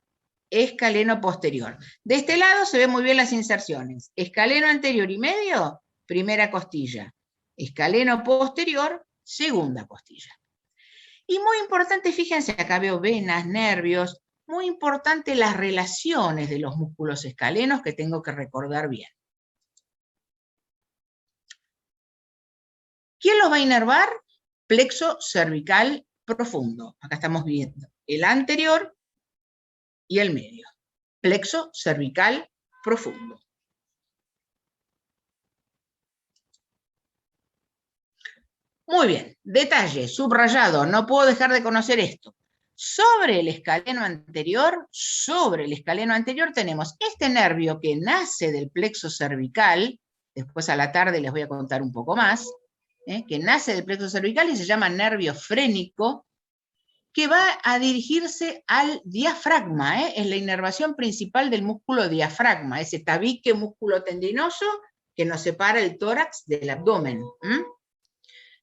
escaleno posterior. De este lado se ven muy bien las inserciones. Escaleno anterior y medio, primera costilla. Escaleno posterior, segunda costilla. Y muy importante, fíjense, acá veo venas, nervios, muy importante las relaciones de los músculos escalenos que tengo que recordar bien. ¿Quién los va a inervar? Plexo cervical profundo. Acá estamos viendo el anterior y el medio. Plexo cervical profundo. Muy bien, detalle, subrayado, no puedo dejar de conocer esto. Sobre el escaleno anterior tenemos este nervio que nace del plexo cervical, después a la tarde les voy a contar un poco más, que nace del plexo cervical y se llama nervio frénico, que va a dirigirse al diafragma, es la inervación principal del músculo diafragma, ese tabique músculo tendinoso que nos separa el tórax del abdomen.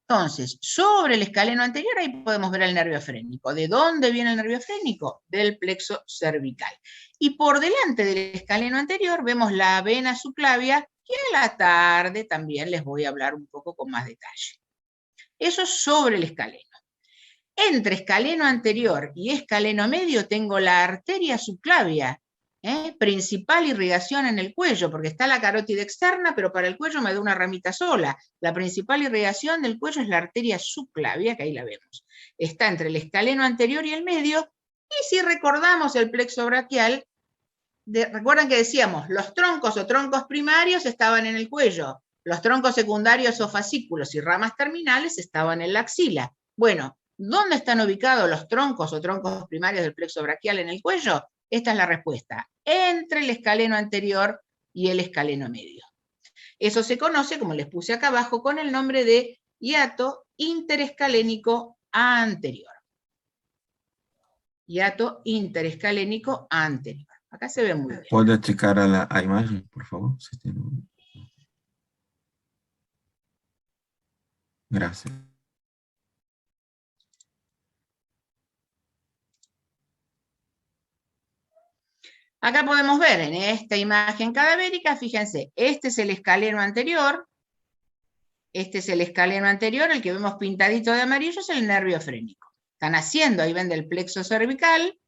Entonces, sobre el escaleno anterior, ahí podemos ver el nervio frénico. ¿De dónde viene el nervio frénico? Del plexo cervical. Y por delante del escaleno anterior vemos la vena subclavia, que a la tarde también les voy a hablar un poco con más detalle. Eso es sobre el escaleno. Entre escaleno anterior y escaleno medio tengo la arteria subclavia, principal irrigación en el cuello, porque está la carótida externa, pero para el cuello me da una ramita sola. La principal irrigación del cuello es la arteria subclavia, que ahí la vemos. Está entre el escaleno anterior y el medio, y si recordamos el plexo braquial, recuerdan que decíamos, los troncos o troncos primarios estaban en el cuello, los troncos secundarios o fascículos y ramas terminales estaban en la axila. Bueno, ¿dónde están ubicados los troncos o troncos primarios del plexo braquial en el cuello? Esta es la respuesta, entre el escaleno anterior y el escaleno medio. Eso se conoce, como les puse acá abajo, con el nombre de hiato interescalénico anterior. Hiato interescalénico anterior. Acá se ve muy bien. ¿Puede achicar a imagen, por favor? Si tiene... Gracias. Acá podemos ver en esta imagen cadavérica, fíjense, este es el escaleno anterior, el que vemos pintadito de amarillo es el nervio frénico. Están haciendo, ahí ven del plexo cervical,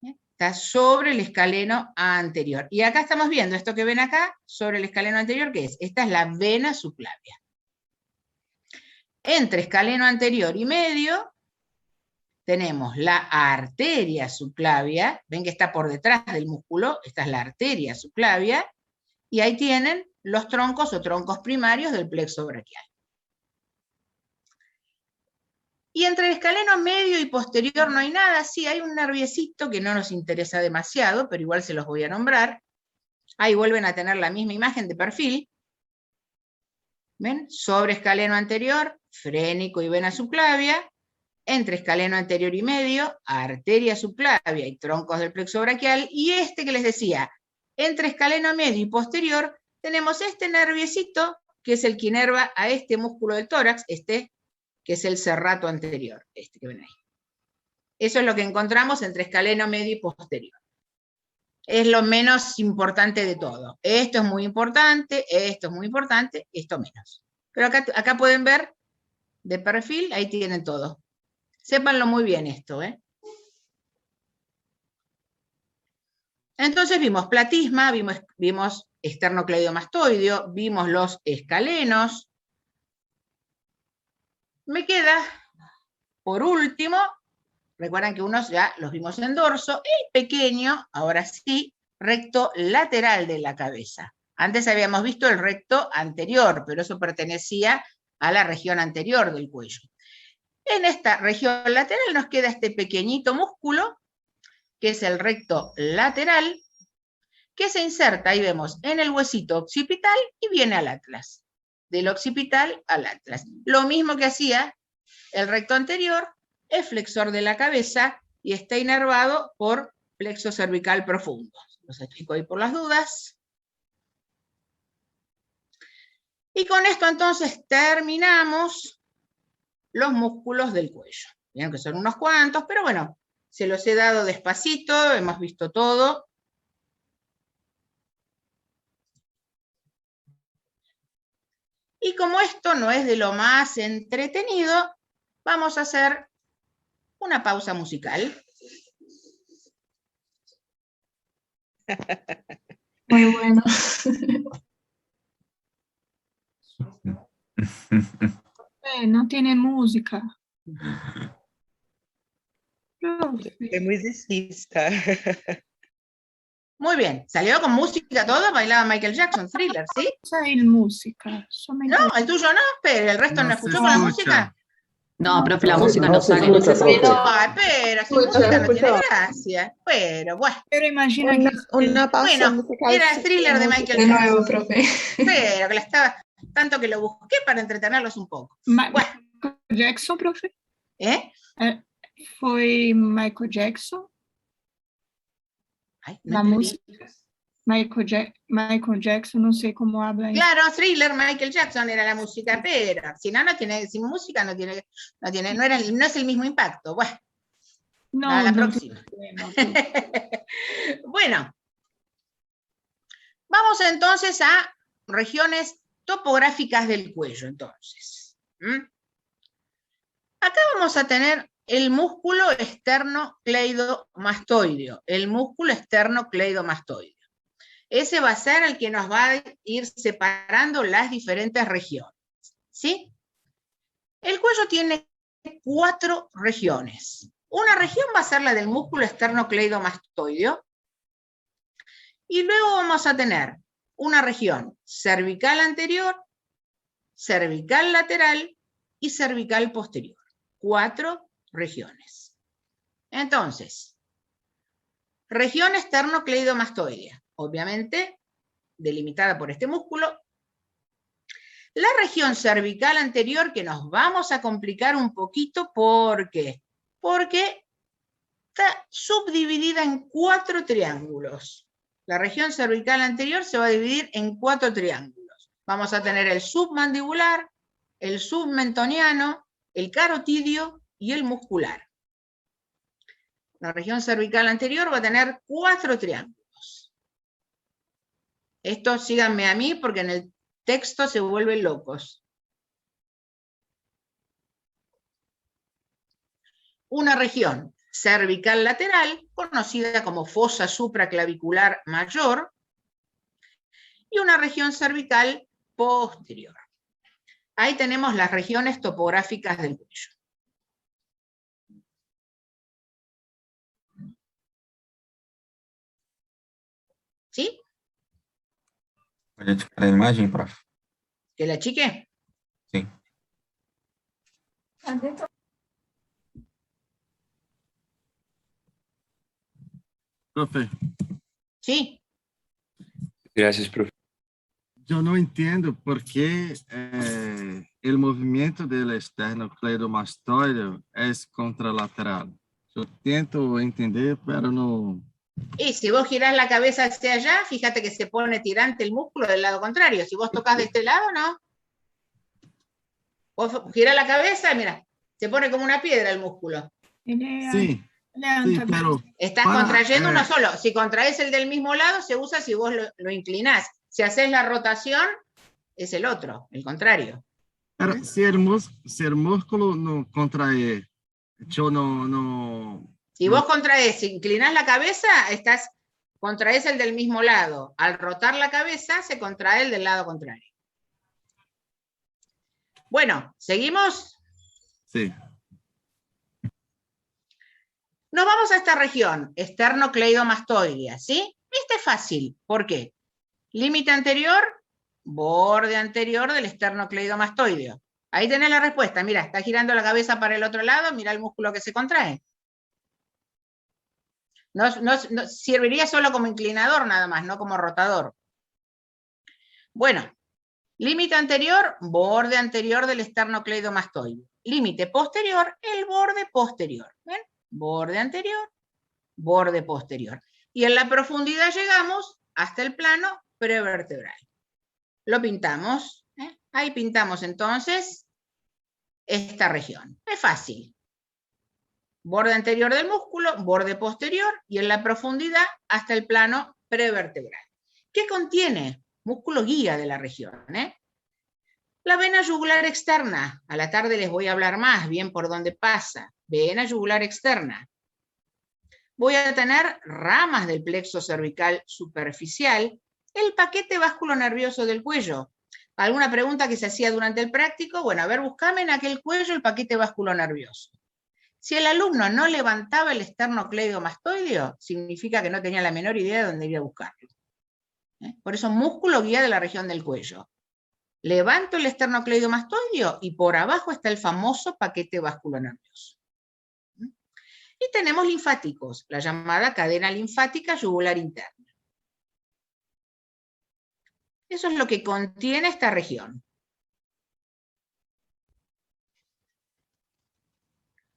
está sobre el escaleno anterior. Y acá estamos viendo esto que ven acá, sobre el escaleno anterior, ¿qué es? Esta es la vena subclavia. Entre escaleno anterior y medio, tenemos la arteria subclavia, ven que está por detrás del músculo, esta es la arteria subclavia, y ahí tienen los troncos o troncos primarios del plexo braquial. Y entre el escaleno medio y posterior no hay nada, sí hay un nerviecito que no nos interesa demasiado, pero igual se los voy a nombrar. Ahí vuelven a tener la misma imagen de perfil. ¿Ven? Sobre escaleno anterior, frénico y vena subclavia. Entre escaleno anterior y medio, arteria subclavia y troncos del plexo braquial, y este que les decía, entre escaleno medio y posterior, tenemos este nerviecito, que es el que inerva a este músculo del tórax, que es el serrato anterior, este que ven ahí. Eso es lo que encontramos entre escaleno medio y posterior. Es lo menos importante de todo. Esto es muy importante, esto menos. Pero acá pueden ver, de perfil, ahí tienen todo. Sépanlo muy bien esto, Entonces vimos platisma, vimos esternocleidomastoideo, vimos los escalenos. Me queda, por último, recuerdan que unos ya los vimos en dorso, el pequeño, ahora sí, recto lateral de la cabeza. Antes habíamos visto el recto anterior, pero eso pertenecía a la región anterior del cuello. En esta región lateral nos queda este pequeñito músculo, que es el recto lateral, que se inserta, ahí vemos, en el huesito occipital y viene al atlas. Del occipital al atlas. Lo mismo que hacía el recto anterior, es flexor de la cabeza y está inervado por plexo cervical profundo. Los explico ahí por las dudas. Y con esto entonces terminamos los músculos del cuello. Vieron que son unos cuantos, pero bueno, se los he dado despacito, hemos visto todo. Y como esto no es de lo más entretenido, vamos a hacer una pausa musical. Muy bueno. No tiene música. Profe, Es muy difícil. Muy bien, salió con música todo, bailaba Michael Jackson, Thriller, ¿sí? hay música. Solamente No, el tuyo no, pero el resto no No se escuchó con la escucha. música. No, profe, la música No no se sale. escucha, profe. Ay, pero sin Escucha, música no tiene escucha. gracia. Pero bueno, Pero imagina que Una pausa bueno, musical. era sin Thriller de música. Michael De Jackson. nuevo, profe. Pero que la estaba, tanto que lo busqué para entretenerlos un poco. Bueno, Michael Jackson, profe. ¿eh? Foi Michael Jackson. Ay, no La entendí. música. Michael Jackson, no sé cómo habla. Claro, Thriller, Michael Jackson era la música, pero si no, no tiene, sin música no tiene, no es el mismo impacto. Bueno, No, a la no, próxima. no. Bueno, vamos entonces a regiones topográficas del cuello, entonces. Acá vamos a tener el músculo esternocleidomastoideo, el músculo esternocleidomastoideo. Ese va a ser el que nos va a ir separando las diferentes regiones, ¿sí? El cuello tiene 4 regiones. Una región va a ser la del músculo esternocleidomastoideo, y luego vamos a tener una región cervical anterior, cervical lateral y cervical posterior. 4 regiones. Entonces, región esternocleidomastoidea, obviamente delimitada por este músculo. La región cervical anterior, que nos vamos a complicar un poquito, ¿por qué? Porque está subdividida en 4 triángulos. La región cervical anterior se va a dividir en 4 triángulos. Vamos a tener el submandibular, el submentoniano, el carotidio y el muscular. La región cervical anterior va a tener 4 triángulos. Esto síganme a mí porque en el texto se vuelven locos. Una región cervical lateral, conocida como fosa supraclavicular mayor, y una región cervical posterior. Ahí tenemos las regiones topográficas del cuello. ¿Sí? Pode ativar a imagem, prof? ¿Que la chique? Sim. Profe, Sí. Gracias, profe. yo no entiendo por qué el movimiento del esternocleidomastoideo es contralateral. Yo intento entender, pero no... Y si vos girás la cabeza hacia allá, fíjate que se pone tirante el músculo del lado contrario. Si vos tocas de este lado, no. Vos girás la cabeza, mira, se pone como una piedra el músculo. Sí, sí, pero... Estás Para, contrayendo uno solo. Si contraes el del mismo lado, se usa si vos lo inclinás. Si haces la rotación, es el otro, el contrario. Pero si el músculo no contrae, yo no... Si vos contraes, si inclinás la cabeza, contraes el del mismo lado. Al rotar la cabeza, se contrae el del lado contrario. Bueno, ¿seguimos? Sí. Nos vamos a esta región, esternocleidomastoidea, ¿sí? Este es fácil. ¿Por qué? Límite anterior, borde anterior del esternocleidomastoideo. Ahí tenés la respuesta. Mira, está girando la cabeza para el otro lado, mira el músculo que se contrae. No serviría solo como inclinador nada más, no como rotador. Bueno, límite anterior, borde anterior del esternocleidomastoideo. Límite posterior, el borde posterior. ¿Ven? Borde anterior, borde posterior. Y en la profundidad llegamos hasta el plano prevertebral. Lo pintamos. Ahí pintamos entonces esta región. Es fácil. Borde anterior del músculo, borde posterior y en la profundidad hasta el plano prevertebral. ¿Qué contiene? Músculo guía de la región. La vena yugular externa, a la tarde les voy a hablar más bien por dónde pasa. Vena yugular externa. Voy a tener ramas del plexo cervical superficial, el paquete vasculonervioso del cuello. ¿Alguna pregunta que se hacía durante el práctico? Bueno, a ver, buscame en aquel cuello el paquete vasculonervioso. Si el alumno no levantaba el esternocleidomastoideo, significa que no tenía la menor idea de dónde ir a buscarlo. Por eso músculo guía de la región del cuello. Levanto el esternocleidomastoideo y por abajo está el famoso paquete vasculonervioso. Y tenemos linfáticos, la llamada cadena linfática yugular interna. Eso es lo que contiene esta región.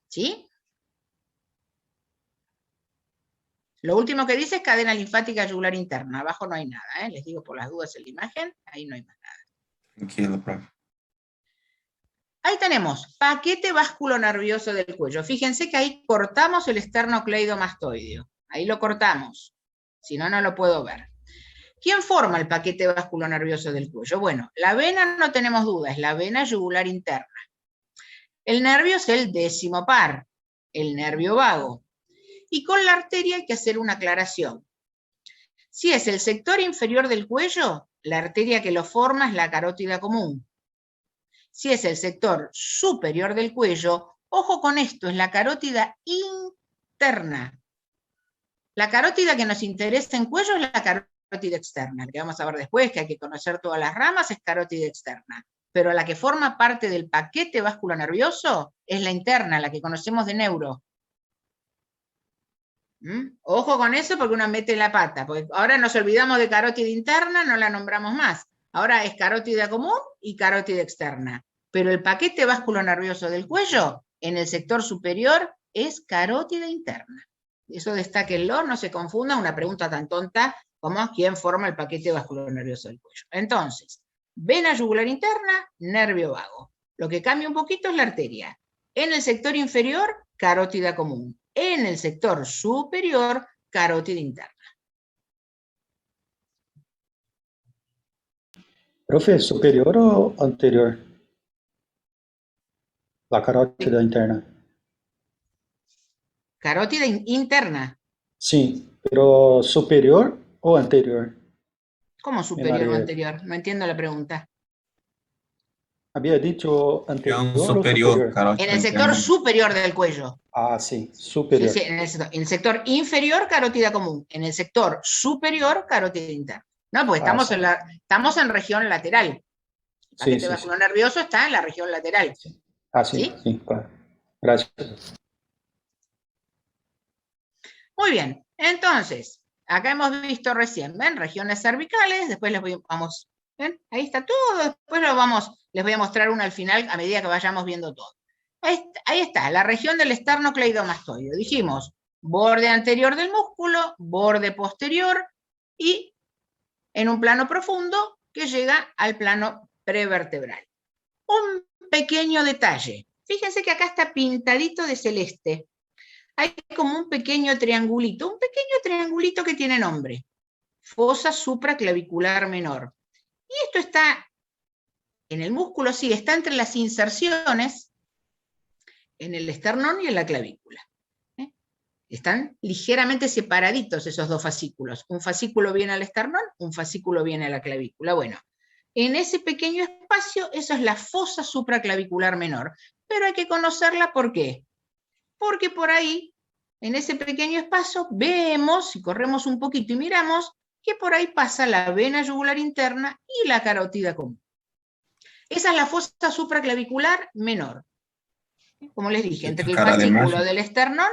¿Sí? Lo último que dice es cadena linfática yugular interna. Abajo no hay nada, les digo por las dudas en la imagen, ahí no hay más nada. Tranquilo, profe. Ahí tenemos, paquete vasculonervioso del cuello. Fíjense que ahí cortamos el esternocleidomastoideo. Ahí lo cortamos. Si no, no lo puedo ver. ¿Quién forma el paquete vasculonervioso del cuello? Bueno, la vena no tenemos duda, es la vena yugular interna. El nervio es el décimo par, el nervio vago. Y con la arteria hay que hacer una aclaración. Si es el sector inferior del cuello, la arteria que lo forma es la carótida común. Si es el sector superior del cuello, ojo con esto, es la carótida interna. La carótida que nos interesa en cuello es la carótida externa, que vamos a ver después, que hay que conocer todas las ramas, es carótida externa. Pero la que forma parte del paquete vasculonervioso es la interna, la que conocemos de neuro. Ojo con eso porque uno mete la pata, porque ahora nos olvidamos de carótida interna, no la nombramos más. Ahora es carótida común y carótida externa. Pero el paquete vasculonervioso del cuello, en el sector superior, es carótida interna. Eso destáquenlo, no se confunda, una pregunta tan tonta como quién forma el paquete vasculonervioso del cuello. Entonces, vena yugular interna, nervio vago. Lo que cambia un poquito es la arteria. En el sector inferior, carótida común. En el sector superior, carótida interna. Profe, ¿superior o anterior? La carótida interna. Carótida interna. Sí, pero ¿superior o anterior? ¿Cómo superior o anterior? No entiendo la pregunta. Había dicho anterior o superior. En el sector superior del cuello. Ah, sí, superior. Sí, en el sector inferior, carótida común. En el sector superior, carótida interna. No, pues estamos en región lateral. El paquete vasculonervioso está en la región lateral. Ah, sí, sí, claro. Gracias. Muy bien, entonces, acá hemos visto recién, ¿ven? Regiones cervicales, después vamos, ¿ven? Ahí está todo, después les voy a mostrar una al final a medida que vayamos viendo todo. Ahí está, la región del esternocleidomastoideo. Dijimos, borde anterior del músculo, borde posterior y en un plano profundo que llega al plano prevertebral. Un pequeño detalle. Fíjense que acá está pintadito de celeste. Hay como un pequeño triangulito que tiene nombre. Fosa supraclavicular menor. Y esto está en el músculo, sí, está entre las inserciones en el esternón y en la clavícula. Están ligeramente separaditos esos dos fascículos. Un fascículo viene al esternón, un fascículo viene a la clavícula. Bueno, en ese pequeño espacio, eso es la fosa supraclavicular menor. Pero hay que conocerla, ¿por qué? Porque por ahí, en ese pequeño espacio, vemos, si corremos un poquito y miramos, que por ahí pasa la vena yugular interna y la carótida común. Esa es la fosa supraclavicular menor. Como les dije, entre el fascículo del esternón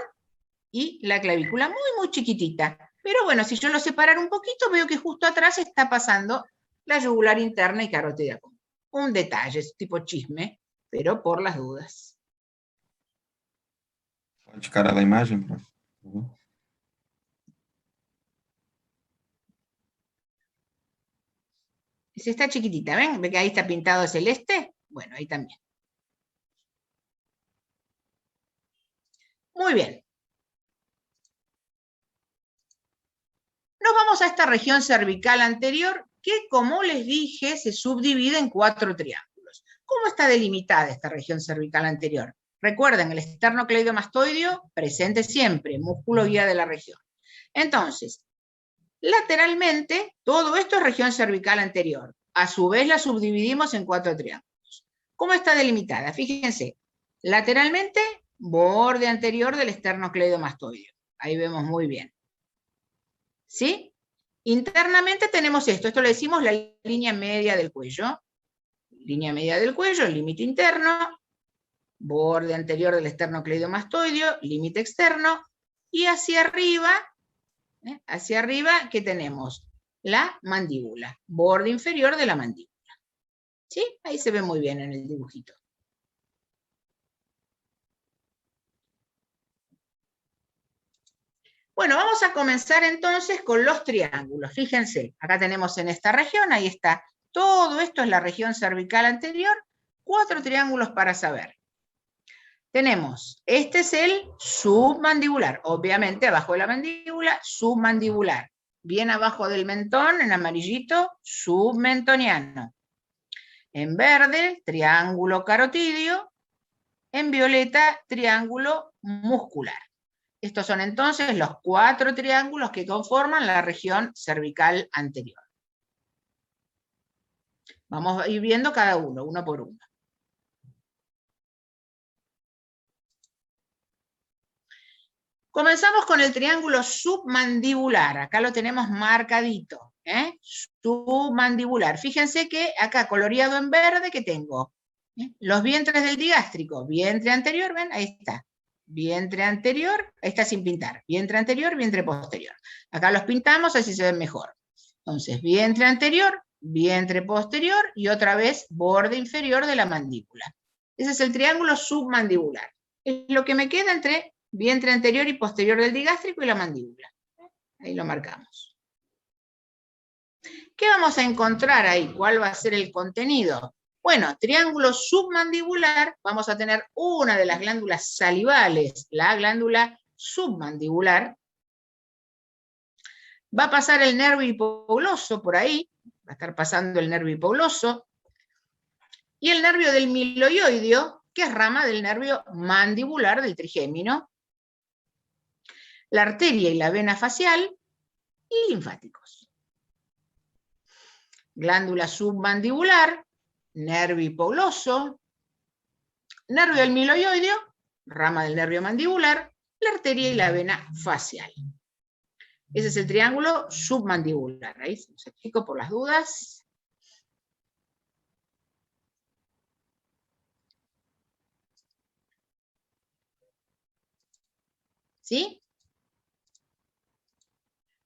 y la clavícula, muy, muy chiquitita. Pero bueno, si yo lo separara un poquito, veo que justo atrás está pasando la yugular interna y carótida común. Un detalle, es tipo chisme, pero por las dudas. Pode cara la imagen, profe. Si está chiquitita, ¿ven? ¿Ve que ahí está pintado celeste? Bueno, ahí también. Muy bien. Nos vamos a esta región cervical anterior, que como les dije, se subdivide en 4 triángulos. ¿Cómo está delimitada esta región cervical anterior? Recuerden, el esternocleidomastoideo presente siempre, músculo guía de la región. Entonces, lateralmente, todo esto es región cervical anterior. A su vez la subdividimos en 4 triángulos. ¿Cómo está delimitada? Fíjense, lateralmente, borde anterior del esternocleidomastoideo. Ahí vemos muy bien. ¿Sí? Internamente tenemos esto le decimos la línea media del cuello. Línea media del cuello, el límite interno, borde anterior del esternocleidomastoideo, límite externo, y hacia arriba, ¿qué tenemos? La mandíbula, borde inferior de la mandíbula. ¿Sí? Ahí se ve muy bien en el dibujito. Bueno, vamos a comenzar entonces con los triángulos. Fíjense, acá tenemos en esta región, ahí está. Todo esto es la región cervical anterior, 4 triángulos para saber. Tenemos, este es el submandibular, obviamente abajo de la mandíbula, submandibular. Bien abajo del mentón, en amarillito, submentoniano. En verde, triángulo carotidio. En violeta, triángulo muscular. Estos son entonces los 4 triángulos que conforman la región cervical anterior. Vamos a ir viendo cada uno, uno por uno. Comenzamos con el triángulo submandibular. Acá lo tenemos marcadito. Submandibular. Fíjense que acá coloreado en verde, ¿qué tengo? Los vientres del digástrico. Vientre anterior, ¿ven? Ahí está. Vientre anterior, ahí está sin pintar. Vientre anterior, vientre posterior. Acá los pintamos, así se ven mejor. Entonces, vientre anterior, vientre posterior y otra vez borde inferior de la mandíbula. Ese es el triángulo submandibular. Es lo que me queda entre vientre anterior y posterior del digástrico y la mandíbula. Ahí lo marcamos. ¿Qué vamos a encontrar ahí? ¿Cuál va a ser el contenido? Bueno, triángulo submandibular, vamos a tener una de las glándulas salivales, la glándula submandibular. Va a pasar el nervio hipogloso por ahí, va a estar pasando el nervio hipogloso, y el nervio del miloioideo, que es rama del nervio mandibular del trigémino, la arteria y la vena facial, y linfáticos. Glándula submandibular, nervio hipogloso, nervio del miloioideo, rama del nervio mandibular, la arteria y la vena facial. Ese es el triángulo submandibular. Ahí se los explico por las dudas. ¿Sí?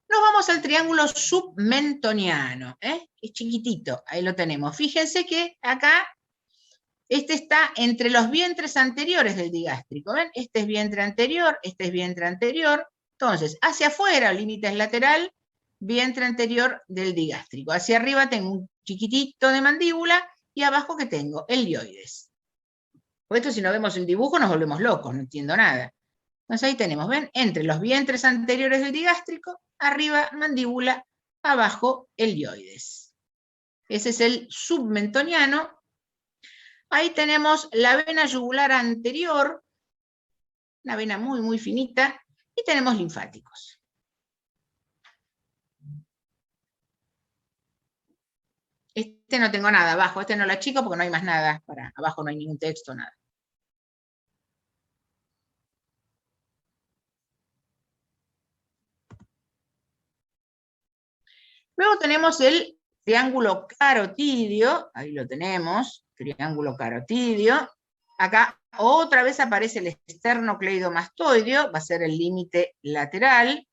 Nos vamos al triángulo submentoniano, es chiquitito, ahí lo tenemos. Fíjense que acá, este está entre los vientres anteriores del digástrico, ¿ven? Este es vientre anterior, este es vientre anterior. Entonces, hacia afuera, límite lateral, vientre anterior del digástrico. Hacia arriba tengo un chiquitito de mandíbula y abajo que tengo el dioides. Por esto si no vemos el dibujo nos volvemos locos, no entiendo nada. Entonces ahí tenemos, ¿ven? Entre los vientres anteriores del digástrico, arriba mandíbula, abajo el dioides. Ese es el submentoniano. Ahí tenemos la vena yugular anterior, una vena muy, muy finita, y tenemos linfáticos. Este no tengo nada abajo, este no lo achico porque no hay más nada, abajo no hay ningún texto, nada. Luego tenemos el triángulo carotidio, ahí lo tenemos, triángulo carotidio. Acá otra vez aparece el esternocleidomastoideo, va a ser el límite lateral,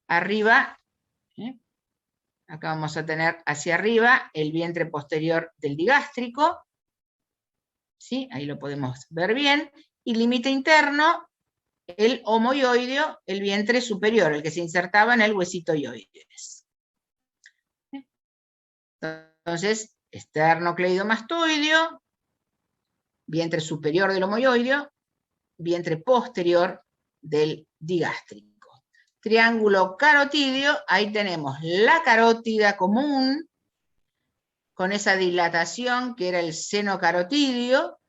arriba, acá vamos a tener hacia arriba el vientre posterior del digástrico, ¿sí? Ahí lo podemos ver bien, y límite interno, el homoioideo, el vientre superior, el que se insertaba en el huesito ioides. Entonces, esternocleidomastoideo, vientre superior del homoioideo, vientre posterior del digástrico. Triángulo carotidio, ahí tenemos la carótida común, con esa dilatación que era el seno carotidio.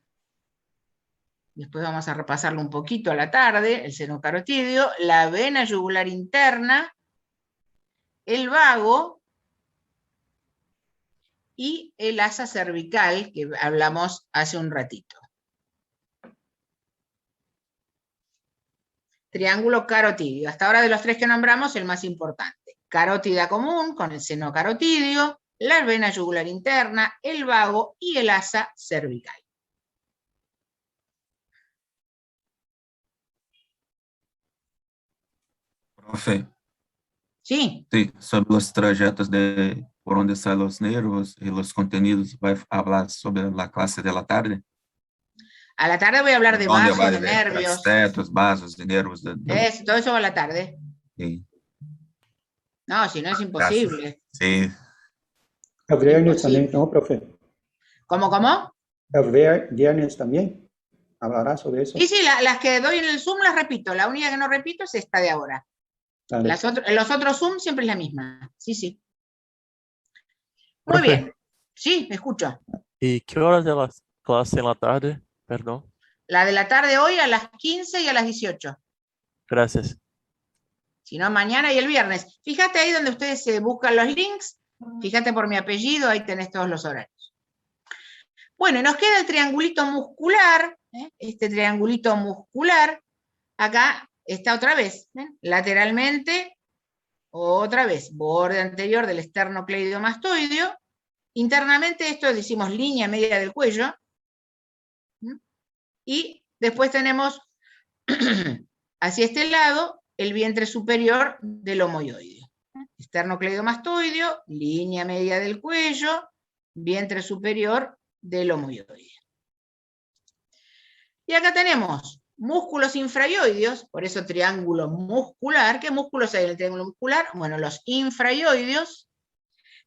Después vamos a repasarlo un poquito a la tarde, el seno carotidio, la vena yugular interna, el vago y el asa cervical que hablamos hace un ratito. Triángulo carotidio. Hasta ahora de los tres que nombramos, el más importante. Carótida común con el seno carotidio, la vena yugular interna, el vago y el asa cervical. Profe, Sí, sí, sobre los trajetos de por donde salen los nervios y los contenidos, ¿va a hablar sobre la clase de la tarde? a la tarde voy a hablar de ¿Dónde vasos, va de nervios. castetos, vasos de nervios? Todo eso va a la tarde. Sí. No, si no es Gracias. imposible. Sí, El viernes Imposible. también, ¿no, profe? ¿Cómo? El viernes también. ¿Hablará sobre eso? Sí, las que doy en el Zoom las repito. La única que no repito es esta de ahora. Dale. Los otros Zoom siempre es la misma. Sí. Muy Profe. bien. Sí, me escucho. ¿Y qué horas de la clase en la tarde? Perdón. La de la tarde hoy a las 15 y a las 18. Gracias. Si no, mañana y el viernes. Fíjate ahí donde ustedes buscan los links. Fíjate por mi apellido, ahí tenés todos los horarios. Bueno, y nos queda el triangulito muscular. Este triangulito muscular. Acá está otra vez. Lateralmente, otra vez, borde anterior del esternocleidomastoideo. Internamente esto decimos línea media del cuello. Y después tenemos hacia este lado el vientre superior del homoioideo. Esternocleidomastoideo, línea media del cuello, vientre superior del homoioideo. Y acá tenemos músculos infraioideos, por eso triángulo muscular. ¿Qué músculos hay en el triángulo muscular? Bueno, los infraioideos.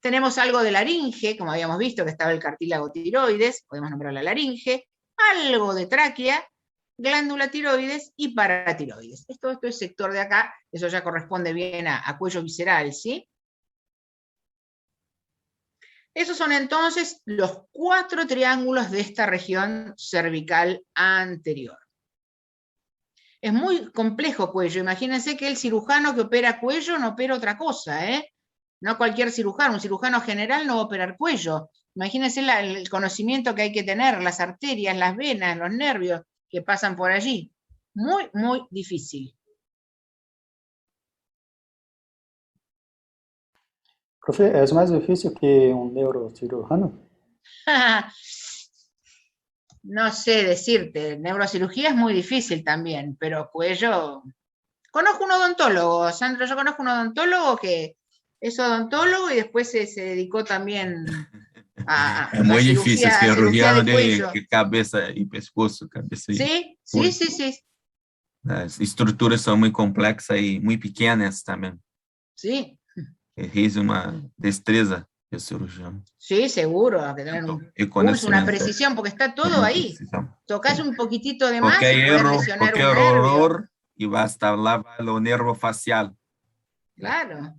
Tenemos algo de laringe, como habíamos visto que estaba el cartílago tiroides, podemos nombrar la laringe, algo de tráquea, glándula tiroides y paratiroides. Esto es sector de acá, eso ya corresponde bien a cuello visceral, ¿sí? Esos son entonces los 4 triángulos de esta región cervical anterior. Es muy complejo cuello, imagínense que el cirujano que opera cuello no opera otra cosa, ¿eh? No cualquier cirujano, un cirujano general no va a operar cuello. Imagínense el conocimiento que hay que tener, las arterias, las venas, los nervios que pasan por allí. Muy, muy difícil. Profe, ¿es más difícil que un neurocirujano? No sé decirte, neurocirugía es muy difícil también, pero cuello... Conozco un odontólogo, Sandro, yo conozco un odontólogo que es odontólogo y después se dedicó también a es muy difícil, cirugía cirurgiano de cuello. de cabeza y pescoço, cabeza y Sí. Las estructuras son muy complexas y muy pequeñas también. Sí. Exige una destreza del cirujano. Sí, seguro, hay que tener un Y pulso, una precisión, porque está todo ahí. Tocas un poquitito de más y puedes lesionar un nervio. error y va hasta la el nervio facial. Claro.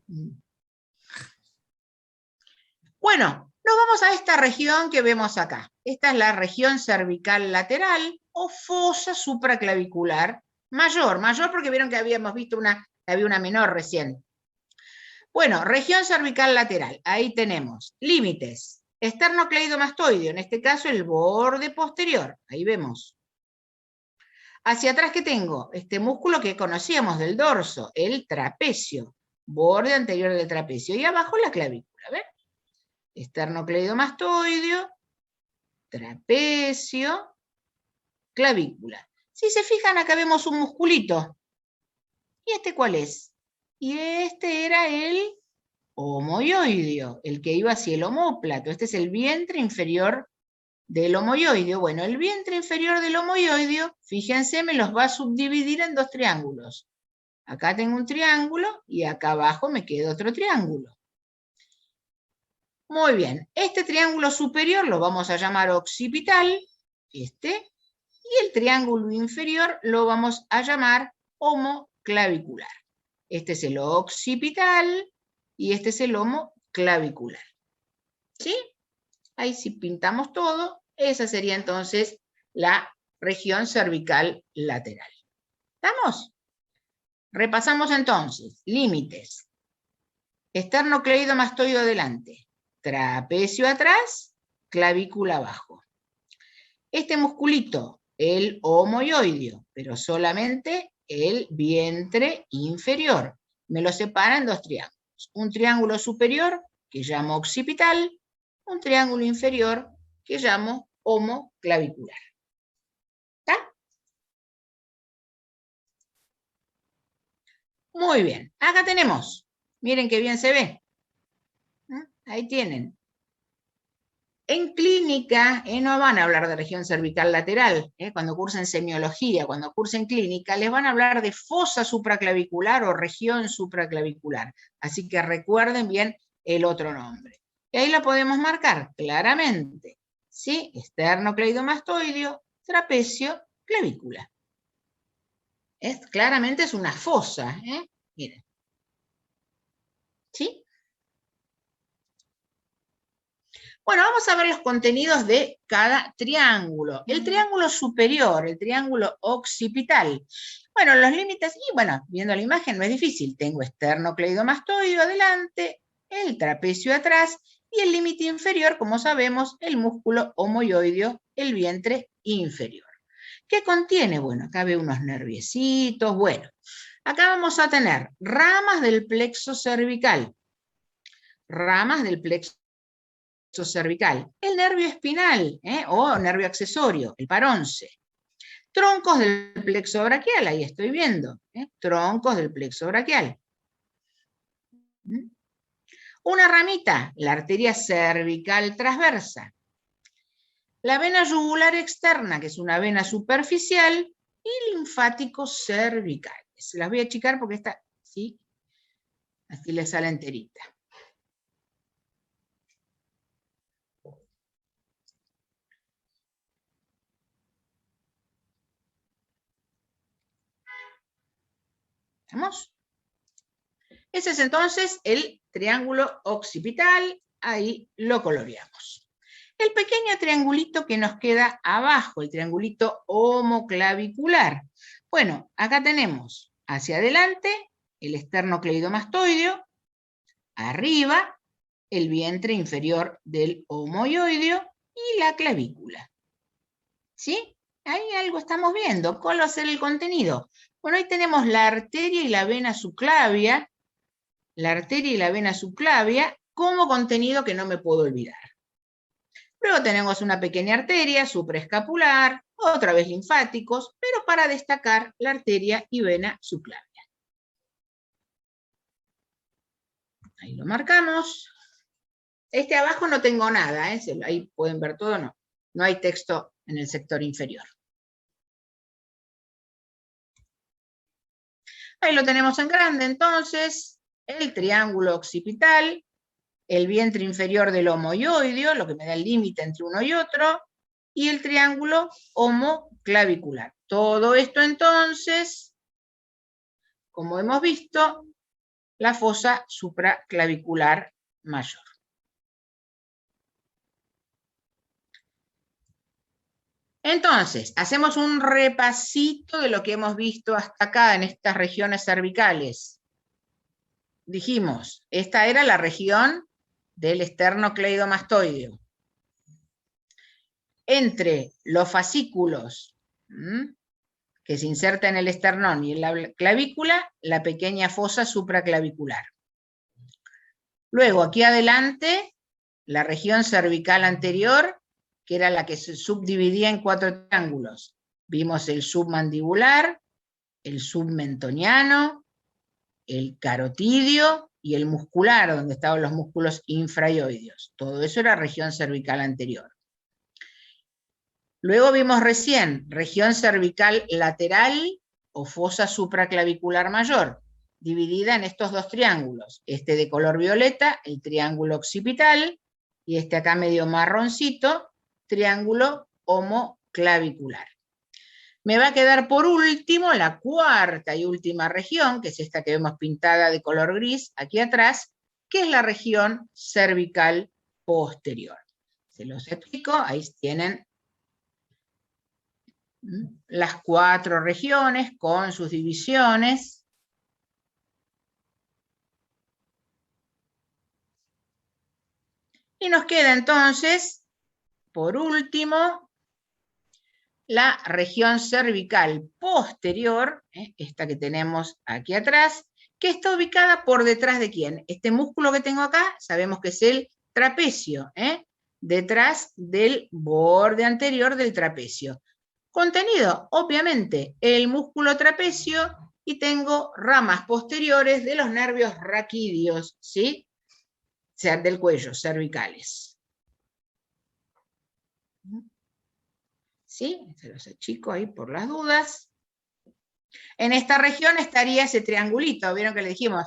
Bueno, nos vamos a esta región que vemos acá. Esta es la región cervical lateral o fosa supraclavicular mayor. Mayor porque vieron que habíamos visto había una menor recién. Bueno, región cervical lateral. Ahí tenemos límites. Esternocleidomastoideo, en este caso el borde posterior. Ahí vemos. Hacia atrás, ¿qué tengo? Este músculo que conocíamos del dorso, el trapecio. Borde anterior del trapecio. Y abajo la clavícula, ¿ven? Esternocleidomastoideo, trapecio, clavícula. Si se fijan, acá vemos un musculito. ¿Y este cuál es? Y este era el homoioideo, el que iba hacia el omóplato. Este es el vientre inferior del homoioideo. Bueno, el vientre inferior del homoioideo, fíjense, me los va a subdividir en 2 triángulos. Acá tengo un triángulo y acá abajo me queda otro triángulo. Muy bien, este triángulo superior lo vamos a llamar occipital, y el triángulo inferior lo vamos a llamar homoclavicular. Este es el occipital y este es el homoclavicular. ¿Sí? Ahí si pintamos todo, esa sería entonces la región cervical lateral. ¿Estamos? Repasamos entonces. Límites. Esternocleidomastoideo adelante. Trapecio atrás, clavícula abajo. Este musculito, el homoioideo, pero solamente el vientre inferior. Me lo separa en dos triángulos. Un triángulo superior, que llamo occipital, un triángulo inferior, que llamo homoclavicular. ¿Está? Muy bien. Acá tenemos. Miren qué bien se ve. Ahí tienen. En clínica no van a hablar de región cervical lateral, cuando cursen semiología, cuando cursen clínica, les van a hablar de fosa supraclavicular o región supraclavicular. Así que recuerden bien el otro nombre. Y ahí la podemos marcar claramente. ¿Sí? Esternocleidomastoideo, trapecio, clavícula. Claramente es una fosa. Miren. ¿Sí? Bueno, vamos a ver los contenidos de cada triángulo. El triángulo superior, el triángulo occipital. Bueno, los límites, y bueno, viendo la imagen no es difícil. Tengo esternocleidomastoideo adelante, el trapecio atrás, y el límite inferior, como sabemos, el músculo homoioideo, el vientre inferior. ¿Qué contiene? Bueno, acá veo unos nerviecitos. Bueno, acá vamos a tener ramas del plexo cervical. Ramas del plexo cervical, el nervio espinal o nervio accesorio, el paronce, troncos del plexo braquial, ahí estoy viendo, troncos del plexo braquial. Una ramita, la arteria cervical transversa, la vena yugular externa, que es una vena superficial, y linfático cervical. Se las voy a achicar porque esta, ¿sí? Así le sale enterita. ¿Estamos? Ese es entonces el triángulo occipital, ahí lo coloreamos. El pequeño triangulito que nos queda abajo, el triangulito homoclavicular. Bueno, acá tenemos hacia adelante el esternocleidomastoideo, arriba el vientre inferior del homoioideo y la clavícula. ¿Sí? Ahí algo estamos viendo. ¿Cuál va a ser el contenido? Bueno, ahí tenemos la arteria y la vena subclavia, como contenido que no me puedo olvidar. Luego tenemos una pequeña arteria supraescapular, otra vez linfáticos, pero para destacar la arteria y vena subclavia. Ahí lo marcamos. Este abajo no tengo nada, ahí pueden ver todo, no. No hay texto en el sector inferior. Ahí lo tenemos en grande, entonces, el triángulo occipital, el vientre inferior del homoioideo, lo que me da el límite entre uno y otro, y el triángulo homoclavicular. Todo esto entonces, como hemos visto, la fosa supraclavicular mayor. Entonces, hacemos un repasito de lo que hemos visto hasta acá en estas regiones cervicales. Dijimos, esta era la región del esternocleidomastoideo. Entre los fascículos que se inserta en el esternón y en la clavícula, la pequeña fosa supraclavicular. Luego, aquí adelante, la región cervical anterior, que era la que se subdividía en 4 triángulos. Vimos el submandibular, el submentoniano, el carotídeo y el muscular, donde estaban los músculos infraioideos. Todo eso era región cervical anterior. Luego vimos recién región cervical lateral o fosa supraclavicular mayor, dividida en estos 2 triángulos. Este de color violeta, el triángulo occipital, y este acá medio marroncito, triángulo homoclavicular. Me va a quedar por último la cuarta y última región, que es esta que vemos pintada de color gris aquí atrás, que es la región cervical posterior. Se los explico, ahí tienen las 4 regiones con sus divisiones. Y nos queda entonces, por último, la región cervical posterior, esta que tenemos aquí atrás, que está ubicada por detrás de ¿quién? Este músculo que tengo acá, sabemos que es el trapecio, detrás del borde anterior del trapecio. Contenido, obviamente, el músculo trapecio, y tengo ramas posteriores de los nervios raquídeos, ¿sí? O sea, del cuello, cervicales. ¿Sí? Se los achico ahí por las dudas. En esta región estaría ese triangulito, ¿vieron que le dijimos?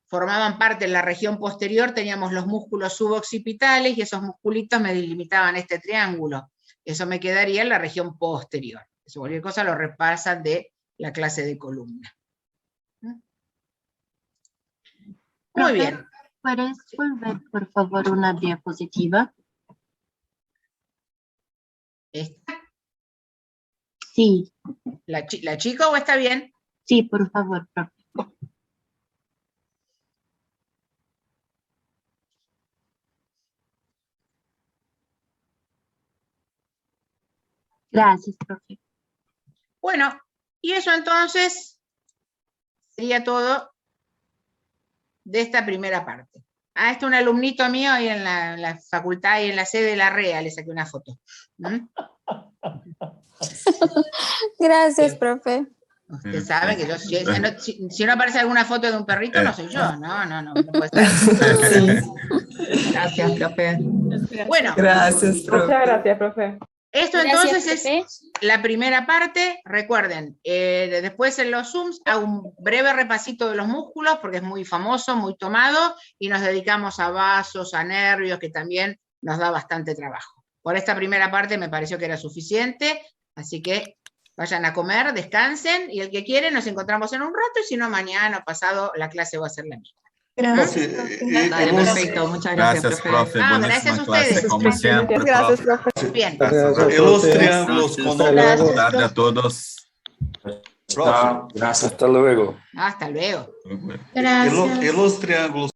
Formaban parte de la región posterior, teníamos los músculos suboccipitales y esos musculitos me delimitaban este triángulo. Eso me quedaría en la región posterior. Eso, cualquier cosa lo repasan de la clase de columna. Muy bien. ¿Puedes volver, por favor, una diapositiva? ¿Esta? Sí. ¿La chica o está bien? Sí, por favor, profe. Gracias, profe. Bueno, y eso entonces sería todo de esta primera parte. Ah, este es un alumnito mío ahí en la facultad y en la sede de la REA, le saqué una foto. Gracias, profe. Usted sabe que yo, si no aparece alguna foto de un perrito, no soy yo. No puede estar. Gracias, profe. Bueno. Gracias, profe. Muchas gracias, profe. Esto Gracias, entonces profe. es la primera parte. Recuerden, después en los Zooms hago un breve repasito de los músculos, porque es muy famoso, muy tomado, y nos dedicamos a vasos, a nervios, que también nos da bastante trabajo. Por esta primera parte me pareció que era suficiente, así que vayan a comer, descansen, y el que quiere nos encontramos en un rato, y si no mañana o pasado la clase va a ser la misma. Gracias, Dale, perfecto. Muchas gracias, profe. Gracias a ustedes. Como siempre, Gracias, profe. Bien. Gracias, Y los profe. triángulos con Buenas tardes a todos. Profe, Gracias. Hasta luego. Hasta luego. y los triángulos